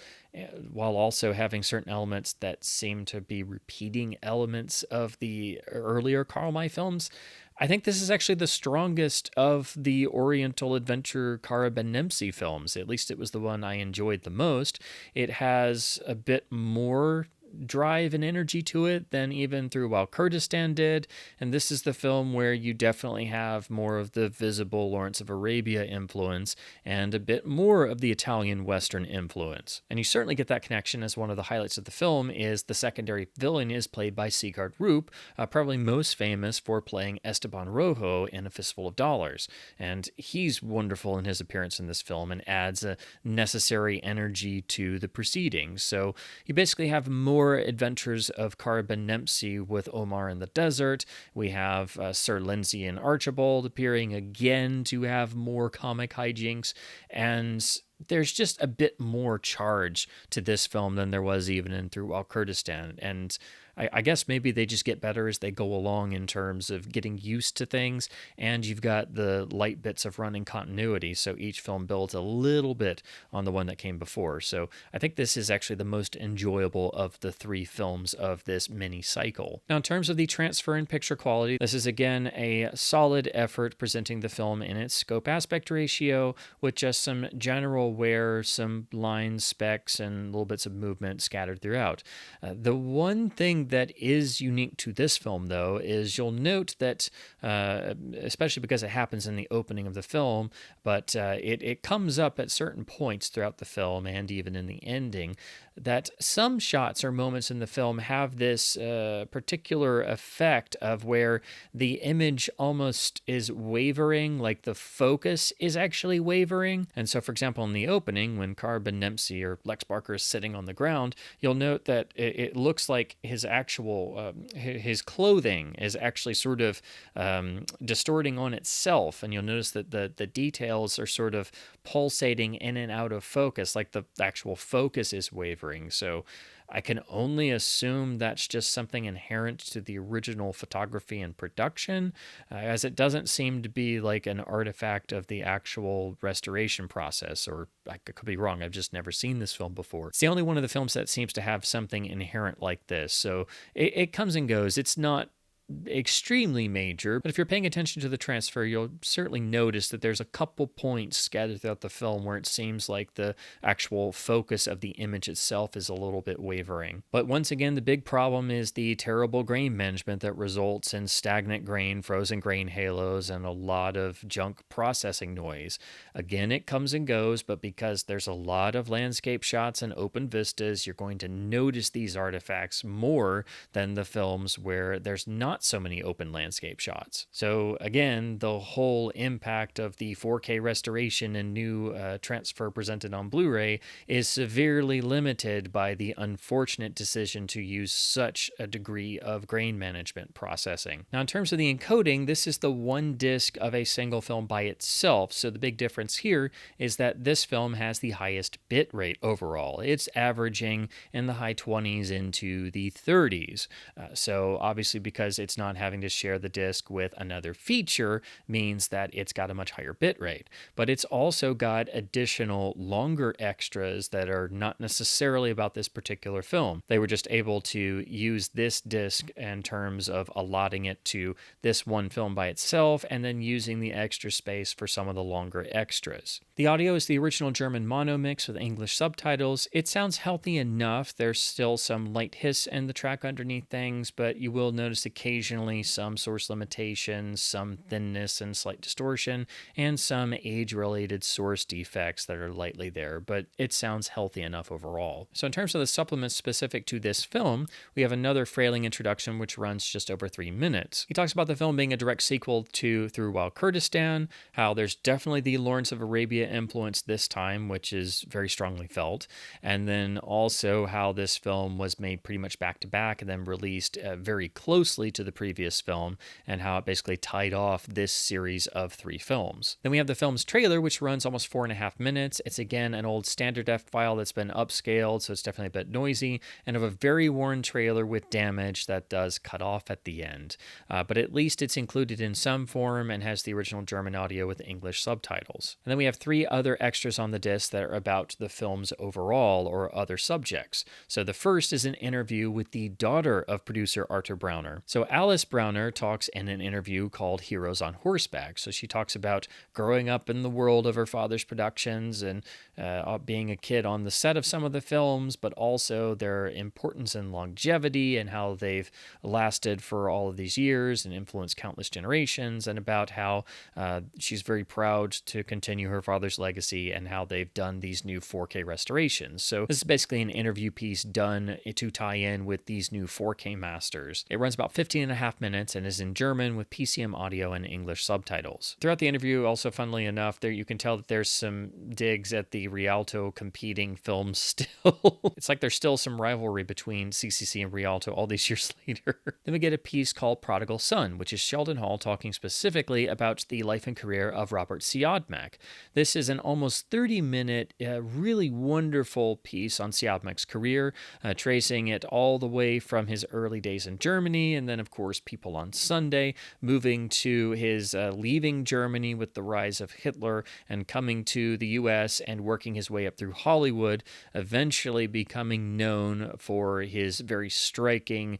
while also having certain elements that seem to be repeating elements of the earlier KArl May films, I think this is actually the strongest of the Oriental adventure Kara Ben Nemsi films. At least it was the one I enjoyed the most. It has a bit more drive and energy to it than even Through While Kurdistan did, and this is the film where you definitely have more of the visible Lawrence of Arabia influence and a bit more of the Italian Western influence. And you certainly get that connection, as one of the highlights of the film is the secondary villain is played by Sigurd Rupp, probably most famous for playing Esteban Rojo in A Fistful of Dollars, and he's wonderful in his appearance in this film and adds a necessary energy to the proceedings. So you basically have more adventures of Kara Ben Nemsi with Omar in the desert. We have Sir Lindsay and Archibald appearing again to have more comic hijinks, and there's just a bit more charge to this film than there was even in Through While Kurdistan. And I guess maybe they just get better as they go along in terms of getting used to things, and you've got the light bits of running continuity, so each film builds a little bit on the one that came before. So I think this is actually the most enjoyable of the 3 films of this mini cycle. Now, in terms of the transfer and picture quality, this is again a solid effort presenting the film in its scope aspect ratio with just some general wear, some lines, specks, and little bits of movement scattered throughout. The one thing that is unique to this film, though, is you'll note that, especially because it happens in the opening of the film, but it comes up at certain points throughout the film and even in the ending, that some shots or moments in the film have this particular effect of where the image almost is wavering, like the focus is actually wavering. And so, for example, in the opening, when Kara Ben Nemsi or Lex Barker is sitting on the ground, you'll note that it looks like his actual his clothing is actually sort of distorting on itself, and you'll notice that the details are sort of pulsating in and out of focus, like the actual focus is wavering. So I can only assume that's just something inherent to the original photography and production, as it doesn't seem to be like an artifact of the actual restoration process, or I could be wrong. I've just never seen this film before. It's the only one of the films that seems to have something inherent like this. So it comes and goes. It's not extremely major, but if you're paying attention to the transfer, you'll certainly notice that there's a couple points scattered throughout the film where it seems like the actual focus of the image itself is a little bit wavering. But once again, the big problem is the terrible grain management that results in stagnant grain, frozen grain halos, and a lot of junk processing noise. Again, it comes and goes, but because there's a lot of landscape shots and open vistas, you're going to notice these artifacts more than the films where there's not so many open landscape shots. So again, the whole impact of the 4K restoration and new transfer presented on Blu-ray is severely limited by the unfortunate decision to use such a degree of grain management processing. Now, in terms of the encoding, this is the one disc of a single film by itself. So the big difference here is that this film has the highest bit rate overall. It's averaging in the high 20s into the 30s. So obviously, because it's not having to share the disc with another feature, means that it's got a much higher bit rate. But it's also got additional longer extras that are not necessarily about this particular film. They were just able to use this disc in terms of allotting it to this one film by itself, and then using the extra space for some of the longer extras. The audio is the original German mono mix with English subtitles. It sounds healthy enough. There's still some light hiss in the track underneath things, but you will notice occasionally some source limitations, some thinness and slight distortion, and some age-related source defects that are lightly there, but it sounds healthy enough overall. So in terms of the supplements specific to this film, we have another Frailing introduction which runs just over 3 minutes. He talks about the film being a direct sequel to Through Wild Kurdistan, how there's definitely the Lawrence of Arabia influence this time, which is very strongly felt, and then also how this film was made pretty much back-to-back and then released very closely to the previous film, and how it basically tied off this series of 3 films. Then we have the film's trailer, which runs almost 4.5 minutes. It's again an old standard def file that's been upscaled, so it's definitely a bit noisy, and of a very worn trailer with damage that does cut off at the end. But at least it's included in some form and has the original German audio with English subtitles. And then we have 3 other extras on the disc that are about the film's overall or other subjects. So the first is an interview with the daughter of producer Arthur Brauner. So Alice Brauner talks in an interview called Heroes on Horseback. So she talks about growing up in the world of her father's productions and being a kid on the set of some of the films, but also their importance and longevity and how they've lasted for all of these years and influenced countless generations, and about how she's very proud to continue her father's legacy and how they've done these new 4K restorations. So this is basically an interview piece done to tie in with these new 4K masters. It runs about 15.5 minutes and is in German with PCM audio and English subtitles. Throughout the interview, also funnily enough, there you can tell that there's some digs at the Rialto competing films still. It's like there's still some rivalry between CCC and Rialto all these years later. Then we get a piece called Prodigal Son, which is Sheldon Hall talking specifically about the life and career of Robert Siodmak. This is an almost 30-minute, really wonderful piece on Siodmak's career, tracing it all the way from his early days in Germany, and then, of course, People on Sunday, moving to his leaving Germany with the rise of Hitler and coming to the U.S. and working his way up through Hollywood, eventually becoming known for his very striking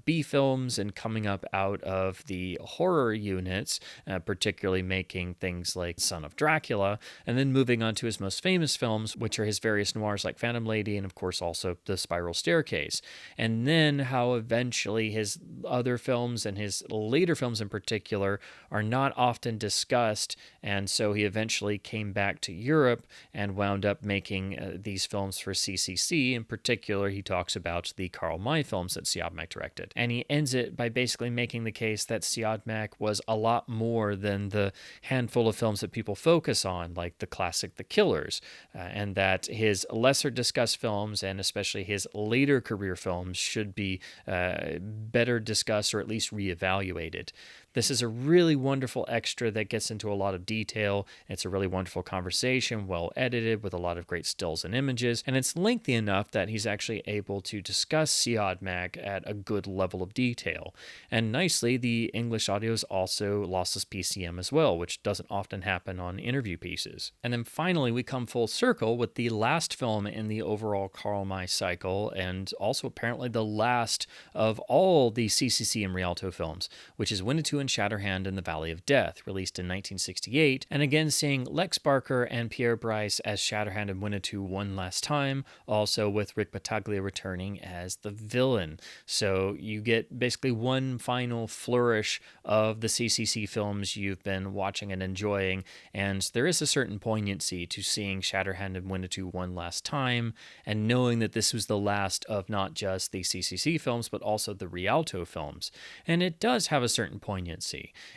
B films and coming up out of the horror units, particularly making things like Son of Dracula, and then moving on to his most famous films, which are his various noirs like Phantom Lady and, of course, also The Spiral Staircase. And then how eventually his other films, and his later films in particular, are not often discussed, and so he eventually came back to Europe and wound up making these films for CCC. In particular, he talks about the KArl May films that Siodmak directed. And he ends it by basically making the case that Siodmak was a lot more than the handful of films that people focus on, like the classic The Killers, and that his lesser discussed films, and especially his later career films, should be better discussed or at least reevaluated. This is a really wonderful extra that gets into a lot of detail. It's a really wonderful conversation, well edited, with a lot of great stills and images, and it's lengthy enough that he's actually able to discuss Siodmak at a good level of detail. And nicely, the English audio is also lossless PCM as well, which doesn't often happen on interview pieces. And then finally, we come full circle with the last film in the overall KArl May cycle, and also apparently the last of all the CCC and Rialto films, which is Winnetou and Shatterhand in the Valley of Death, released in 1968, and again seeing Lex Barker and Pierre Brice as Shatterhand and Winnetou one last time, also with Rik Battaglia returning as the villain. So you get basically one final flourish of the CCC films you've been watching and enjoying, and there is a certain poignancy to seeing Shatterhand and Winnetou one last time, and knowing that this was the last of not just the CCC films, but also the Rialto films. And it does have a certain poignancy.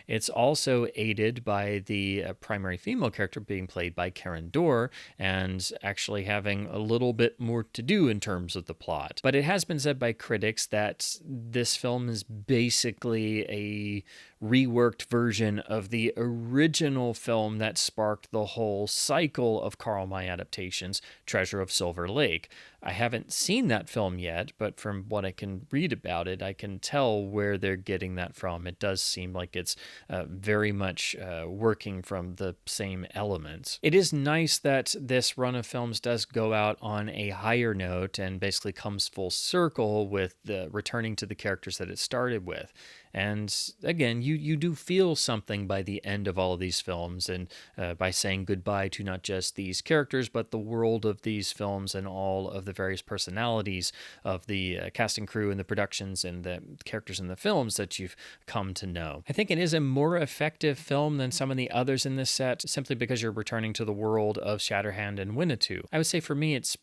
It's also aided by the primary female character being played by Karen Dor, and actually having a little bit more to do in terms of the plot. But it has been said by critics that this film is basically a reworked version of the original film that sparked the whole cycle of KArl May adaptations, Treasure of Silver Lake. I haven't seen that film yet, but from what I can read about it, I can tell where they're getting that from. It does seem like it's very much working from the same elements. It is nice that this run of films does go out on a higher note and basically comes full circle with the returning to the characters that it started with. And again, you do feel something by the end of all of these films, and by saying goodbye to not just these characters, but the world of these films and all of the various personalities of the cast and crew and the productions and the characters in the films that you've come to know. I think it is a more effective film than some of the others in this set, simply because you're returning to the world of Shatterhand and Winnetou. I would say for me, it's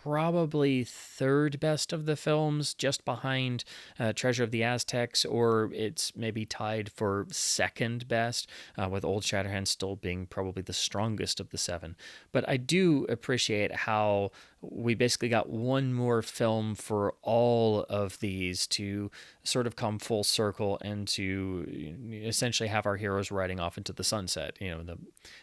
probably third best of the films, just behind Treasure of the Aztecs, or it's maybe tied for second best, with Old Shatterhand still being probably the strongest of the seven. But I do appreciate how we basically got one more film for all of these to sort of come full circle and to essentially have our heroes riding off into the sunset.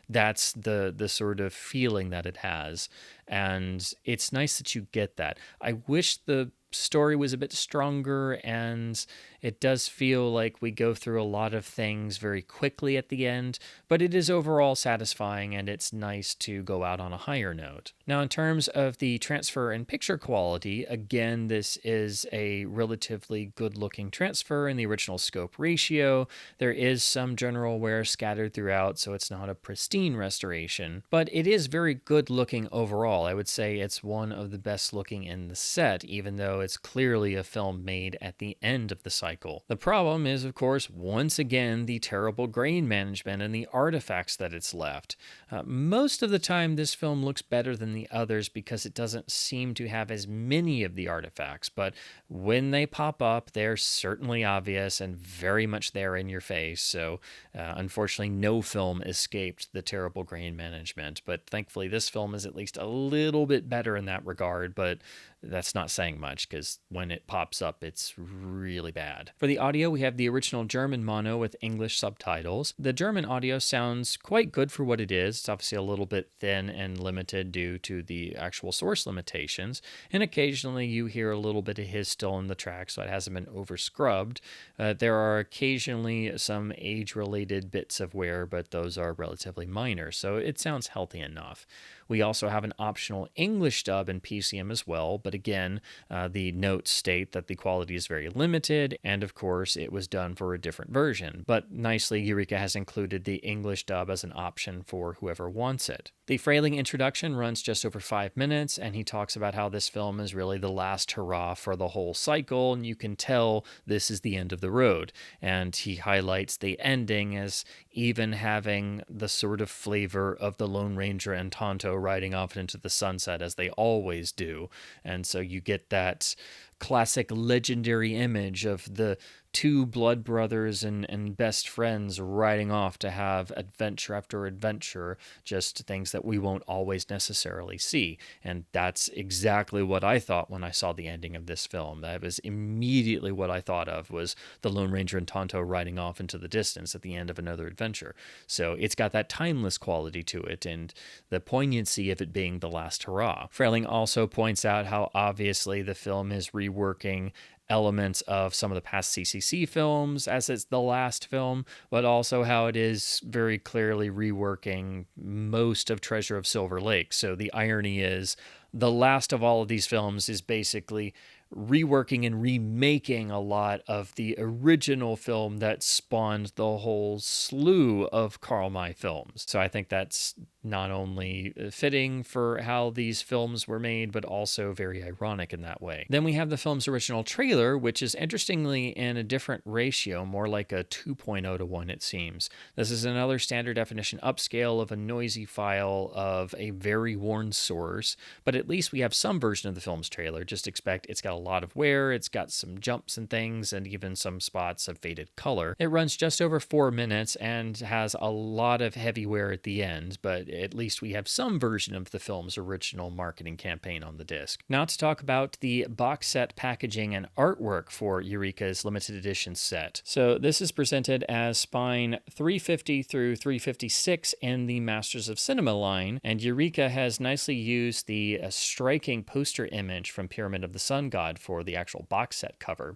That's the sort of feeling that it has, and it's nice that you get that. I wish the story was a bit stronger, and it does feel like we go through a lot of things very quickly at the end, but it is overall satisfying, and it's nice to go out on a higher note. Now, in terms of the transfer and picture quality, again, this is a relatively good-looking transfer in the original scope ratio. There is some general wear scattered throughout, so it's not a pristine restoration, but it is very good-looking overall. I would say it's one of the best looking in the set, even though it's clearly a film made at the end of the cycle. The problem is, of course, once again, the terrible grain management and the artifacts that it's left. Most of the time, this film looks better than the others because it doesn't seem to have as many of the artifacts, but when they pop up, they're certainly obvious and very much there in your face. So unfortunately, no film escaped the terrible grain management, but thankfully this film is at least a little bit better in that regard, but that's not saying much because when it pops up, it's really bad. For the audio, we have the original German mono with English subtitles. The German audio sounds quite good for what it is. It's obviously a little bit thin and limited due to the actual source limitations, and occasionally you hear a little bit of his still in the track, so it hasn't been over scrubbed. There are occasionally some age-related bits of wear, but those are relatively minor, so it sounds healthy enough. We also have an optional English dub in PCM as well, but again, the notes state that the quality is very limited, and of course, it was done for a different version. But nicely, Eureka has included the English dub as an option for whoever wants it. The Frayling introduction runs just over 5 minutes, and he talks about how this film is really the last hurrah for the whole cycle, and you can tell this is the end of the road. And he highlights the ending as even having the sort of flavor of the Lone Ranger and Tonto riding off into the sunset, as they always do. And so you get that classic legendary image of the two blood brothers and best friends riding off to have adventure after adventure, just things that we won't always necessarily see. And that's exactly what I thought when I saw the ending of this film. That was immediately what I thought of, was the Lone Ranger and Tonto riding off into the distance at the end of another adventure. So it's got that timeless quality to it and the poignancy of it being the last hurrah. Frayling also points out how obviously the film is reworking elements of some of the past CCC films as it's the last film, but also how it is very clearly reworking most of Treasure of Silver Lake. So the irony is the last of all of these films is basically reworking and remaking a lot of the original film that spawned the whole slew of KArl May films. So I think that's not only fitting for how these films were made, but also very ironic in that way. Then we have the film's original trailer, which is interestingly in a different ratio, more like a 2.0 to 1, it seems. This is another standard definition upscale of a noisy file of a very worn source, but at least we have some version of the film's trailer. Just expect it's got a lot of wear, it's got some jumps and things, and even some spots of faded color. It runs just over 4 minutes and has a lot of heavy wear at the end, but at least we have some version of the film's original marketing campaign on the disc. Now to talk about the box set packaging and artwork for Eureka's limited edition set. So this is presented as spine 350 through 356 in the Masters of Cinema line, and Eureka has nicely used the striking poster image from Pyramid of the Sun God for the actual box set cover.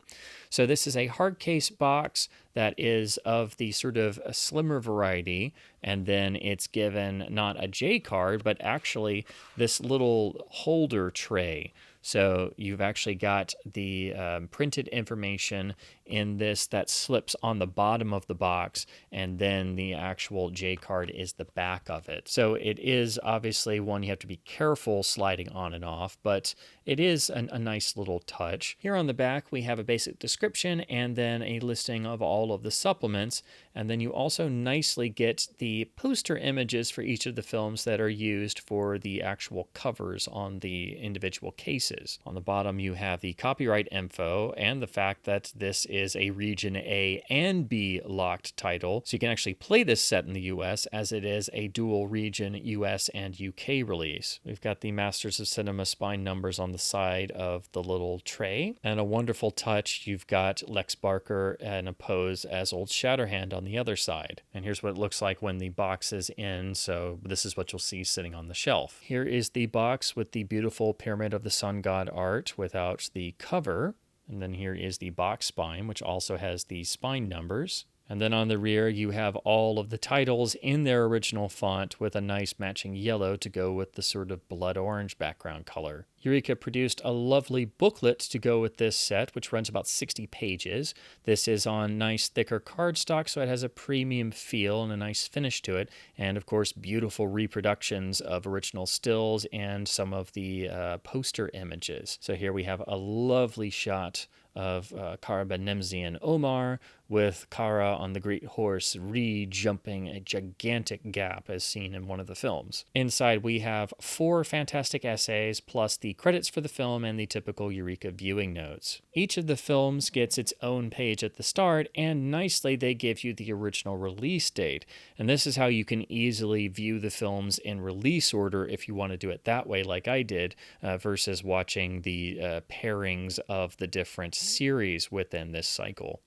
So this is a hard case box that is of the sort of a slimmer variety, and then it's given not a J card, but actually this little holder tray. So you've actually got the printed information in this that slips on the bottom of the box, and then the actual J card is the back of it. So it is obviously one you have to be careful sliding on and off, but it is a nice little touch. Here on the back we have a basic description and then a listing of all of the supplements, and then you also nicely get the poster images for each of the films that are used for the actual covers on the individual cases. On the bottom you have the copyright info and the fact that this is a Region A and B locked title, so you can actually play this set in the US as it is a dual region US and UK release. We've got the Masters of Cinema spine numbers on the side of the little tray, and a wonderful touch, you've got Lex Barker in a pose as Old Shatterhand on the other side. And here's what it looks like when the box is in, so this is what you'll see sitting on the shelf. Here is the box with the beautiful Pyramid of the Sun God art without the cover. And then here is the box spine, which also has the spine numbers. And then on the rear, you have all of the titles in their original font with a nice matching yellow to go with the sort of blood orange background color. Eureka produced a lovely booklet to go with this set, which runs about 60 pages. This is on nice thicker cardstock, so it has a premium feel and a nice finish to it. And of course, beautiful reproductions of original stills and some of the poster images. So here we have a lovely shot of Kara Ben Nemsi and Omar, with Kara on the great horse re-jumping a gigantic gap as seen in one of the films. Inside we have 4 fantastic essays, plus the credits for the film and the typical Eureka viewing notes. Each of the films gets its own page at the start, and nicely they give you the original release date. And this is how you can easily view the films in release order if you want to do it that way like I did, versus watching the pairings of the different series within this cycle.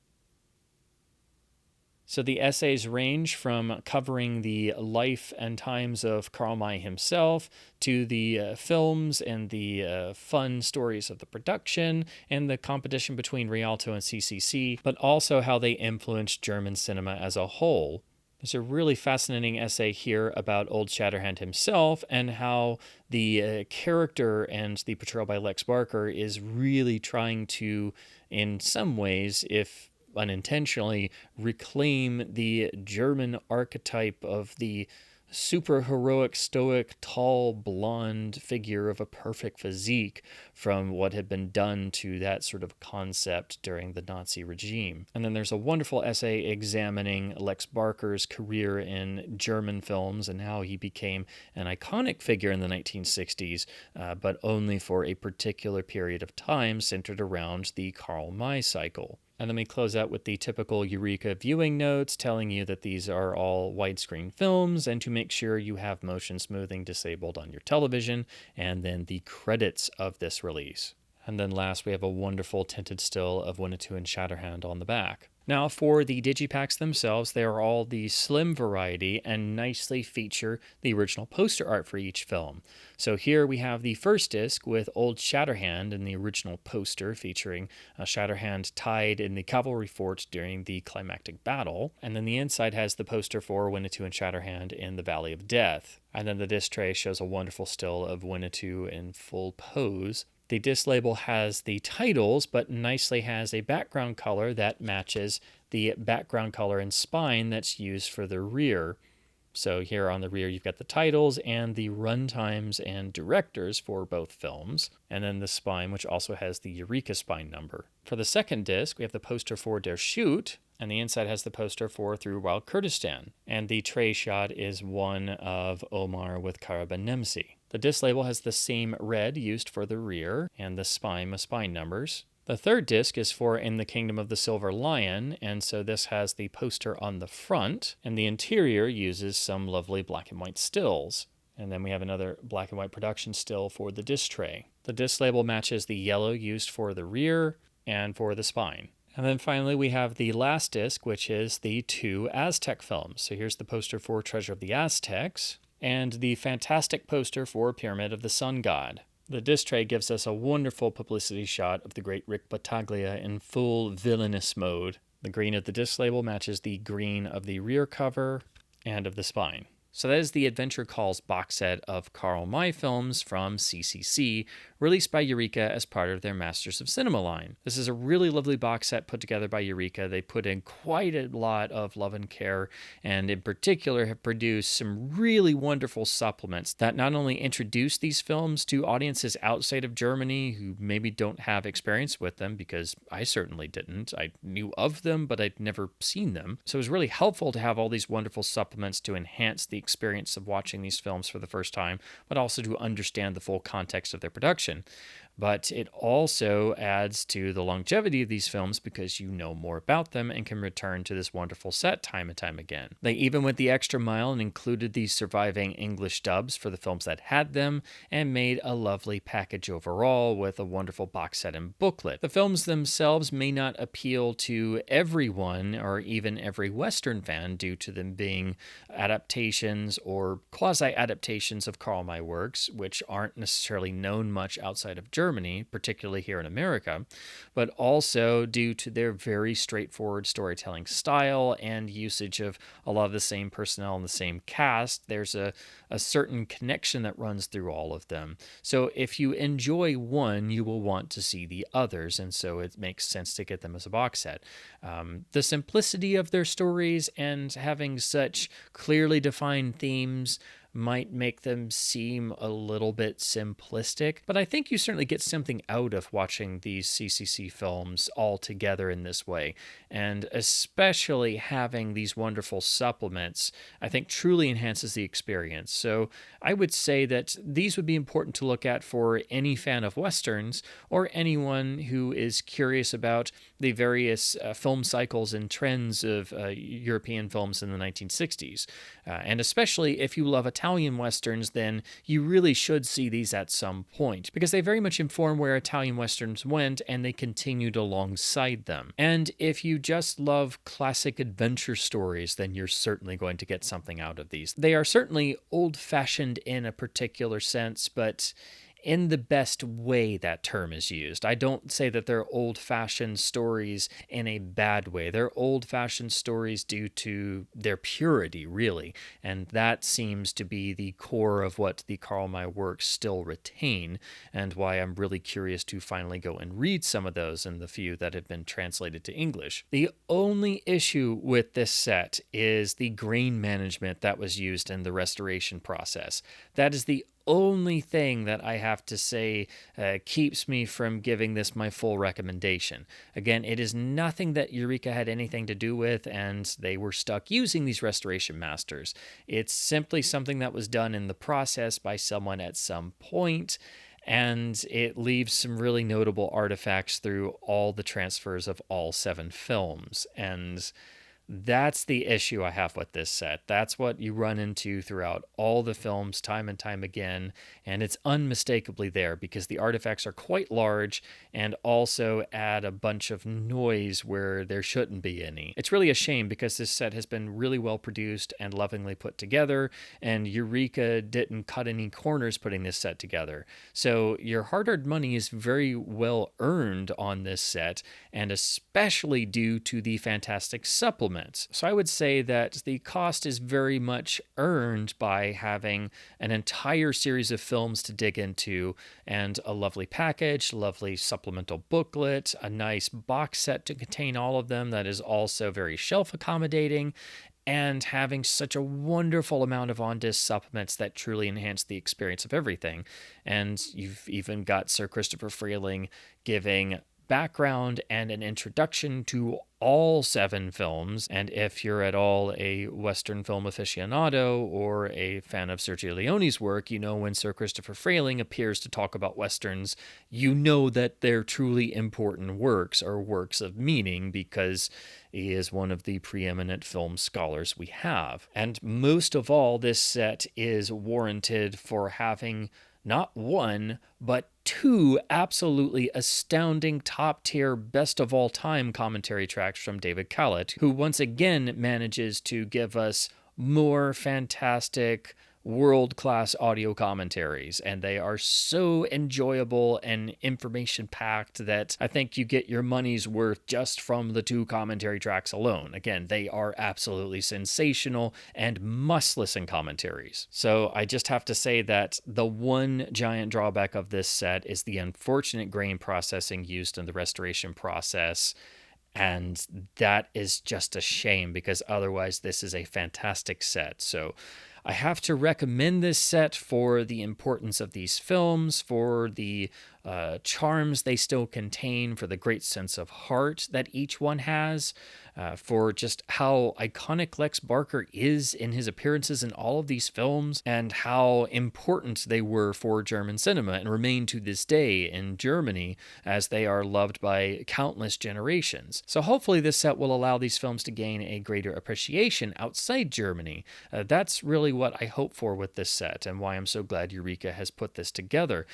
So the essays range from covering the life and times of KArl May himself to the films and the fun stories of the production and the competition between Rialto and CCC, but also how they influenced German cinema as a whole. There's a really fascinating essay here about Old Shatterhand himself and how the character and the portrayal by Lex Barker is really trying to, in some ways, if unintentionally, reclaim the German archetype of the super heroic, stoic, tall, blonde figure of a perfect physique from what had been done to that sort of concept during the Nazi regime. And then there's a wonderful essay examining Lex Barker's career in German films and how he became an iconic figure in the 1960s, but only for a particular period of time centered around the KArl May cycle. And then we close out with the typical Eureka viewing notes telling you that these are all widescreen films and to make sure you have motion smoothing disabled on your television, and then the credits of this release. And then last, we have a wonderful tinted still of Winnetou and Shatterhand on the back. Now, for the digipacks themselves, they are all the slim variety and nicely feature the original poster art for each film. So here we have the first disc with Old Shatterhand in the original poster featuring Shatterhand tied in the cavalry fort during the climactic battle. And then the inside has the poster for Winnetou and Shatterhand in the Valley of Death. And then the disc tray shows a wonderful still of Winnetou in full pose. The disc label has the titles, but nicely has a background color that matches the background color and spine that's used for the rear. So here on the rear, you've got the titles and the runtimes and directors for both films, and then the spine, which also has the Eureka spine number. For the second disc, we have the poster for Der Schut, and the inside has the poster for Through Wild Kurdistan. And the tray shot is one of Omar with Kara Ben Nemsi. The disc label has the same red used for the rear and the spine with spine numbers. The third disc is for In the Kingdom of the Silver Lion, and so this has the poster on the front, and the interior uses some lovely black and white stills. And then we have another black and white production still for the disc tray. The disc label matches the yellow used for the rear and for the spine. And then finally, we have the last disc, which is the 2 Aztec films. So here's the poster for Treasure of the Aztecs, and the fantastic poster for Pyramid of the Sun God. The disc tray gives us a wonderful publicity shot of the great Rik Battaglia in full villainous mode. The green of the disc label matches the green of the rear cover and of the spine. So that is the Adventure Calls box set of KArl May films from CCC, released by Eureka as part of their Masters of Cinema line. This is a really lovely box set put together by Eureka. They put in quite a lot of love and care, and in particular have produced some really wonderful supplements that not only introduce these films to audiences outside of Germany who maybe don't have experience with them, because I certainly didn't. I knew of them, but I'd never seen them. So it was really helpful to have all these wonderful supplements to enhance the experience of watching these films for the first time, but also to understand the full context of their production. But it also adds to the longevity of these films because you know more about them and can return to this wonderful set time and time again. They even went the extra mile and included the surviving English dubs for the films that had them and made a lovely package overall with a wonderful box set and booklet. The films themselves may not appeal to everyone or even every Western fan due to them being adaptations or quasi-adaptations of KArl May works, which aren't necessarily known much outside of Germany, particularly here in America, but also due to their very straightforward storytelling style and usage of a lot of the same personnel and the same cast. There's a certain connection that runs through all of them. So if you enjoy one, you will want to see the others, and so it makes sense to get them as a box set. The simplicity of their stories and having such clearly defined themes might make them seem a little bit simplistic, but I think you certainly get something out of watching these CCC films all together in this way, and especially having these wonderful supplements, I think truly enhances the experience. So I would say that these would be important to look at for any fan of Westerns or anyone who is curious about the various film cycles and trends of European films in the 1960s. And especially if you love Italian Westerns, then you really should see these at some point, because they very much inform where Italian Westerns went and they continued alongside them. And if you just love classic adventure stories, then you're certainly going to get something out of these. They are certainly old-fashioned in a particular sense, but in the best way that term is used. I don't say that they're old-fashioned stories in a bad way. They're old-fashioned stories due to their purity, really, and that seems to be the core of what the KArl May works still retain, and why I'm really curious to finally go and read some of those in the few that have been translated to English. The only issue with this set is the grain management that was used in the restoration process. That is the only thing that I have to say keeps me from giving this my full recommendation. Again, it is nothing that Eureka had anything to do with, and they were stuck using these restoration masters. It's simply something that was done in the process by someone at some point, and it leaves some really notable artifacts through all the transfers of all 7 films. And that's the issue I have with this set. That's what you run into throughout all the films time and time again, and it's unmistakably there because the artifacts are quite large and also add a bunch of noise where there shouldn't be any. It's really a shame because this set has been really well produced and lovingly put together, and Eureka didn't cut any corners putting this set together. So your hard-earned money is very well earned on this set, and especially due to the fantastic supplement. So I would say that the cost is very much earned by having an entire series of films to dig into, and a lovely package, lovely supplemental booklet, a nice box set to contain all of them that is also very shelf accommodating, and having such a wonderful amount of on-disc supplements that truly enhance the experience of everything. And you've even got Sir Christopher Freeling giving background and an introduction to all 7 films, and if you're at all a Western film aficionado or a fan of Sergio Leone's work, you know when Sir Christopher Freeling appears to talk about Westerns, you know that they're truly important works, or works of meaning, because he is one of the preeminent film scholars we have. And most of all, this set is warranted for having not one, but 2 absolutely astounding top-tier best of all time commentary tracks from David Callett, who once again manages to give us more fantastic world-class audio commentaries, and they are so enjoyable and information-packed that I think you get your money's worth just from the 2 commentary tracks alone. Again, they are absolutely sensational and must-listen commentaries. So I just have to say that the one giant drawback of this set is the unfortunate grain processing used in the restoration process. And that is just a shame, because otherwise this is a fantastic set. So I have to recommend this set for the importance of these films, for the charms they still contain, for the great sense of heart that each one has, for just how iconic Lex Barker is in his appearances in all of these films, and how important they were for German cinema and remain to this day in Germany, as they are loved by countless generations. So hopefully this set will allow these films to gain a greater appreciation outside Germany. That's really what I hope for with this set, and why I'm so glad Eureka has put this together.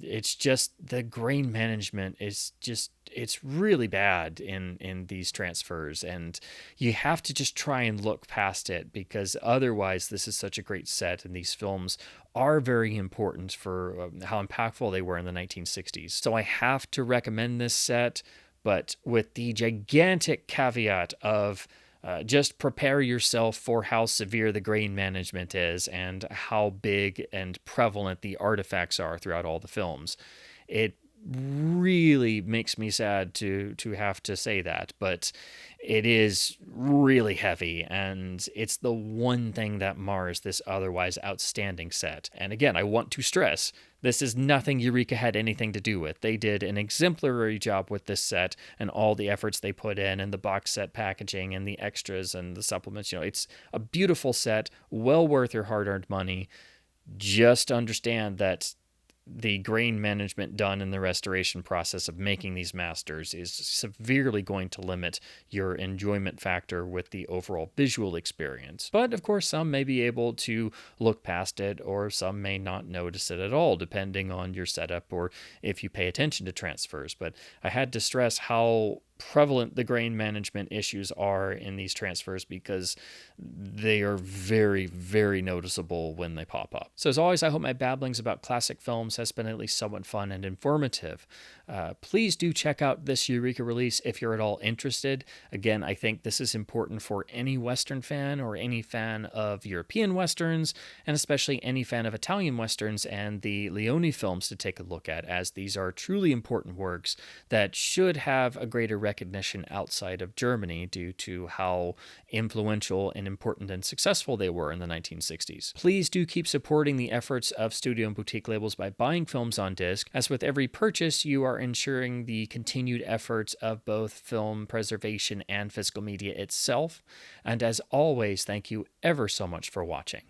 It's just the grain management is just, it's really bad in these transfers, and you have to just try and look past it, because otherwise this is such a great set, and these films are very important for how impactful they were in the 1960s. So I have to recommend this set, but with the gigantic caveat of just prepare yourself for how severe the grain management is and how big and prevalent the artifacts are throughout all the films. It really makes me sad to have to say that, but it is really heavy, and it's the one thing that mars this otherwise outstanding set. And again, I want to stress, this is nothing Eureka had anything to do with. They did an exemplary job with this set and all the efforts they put in, and the box set packaging and the extras and the supplements. You know, it's a beautiful set, well worth your hard-earned money. Just understand that the grain management done in the restoration process of making these masters is severely going to limit your enjoyment factor with the overall visual experience. But of course, some may be able to look past it, or some may not notice it at all, depending on your setup or if you pay attention to transfers. But I had to stress how prevalent the grain management issues are in these transfers, because they are very, very noticeable when they pop up. So as always, I hope my babblings about classic films has been at least somewhat fun and informative. Please do check out this Eureka release if you're at all interested. Again, I think this is important for any Western fan or any fan of European Westerns, and especially any fan of Italian Westerns and the Leone films to take a look at, as these are truly important works that should have a greater recognition outside of Germany due to how influential and important and successful they were in the 1960s. Please do keep supporting the efforts of studio and boutique labels by buying films on disc, as with every purchase you are ensuring the continued efforts of both film preservation and physical media itself. And as always, thank you ever so much for watching.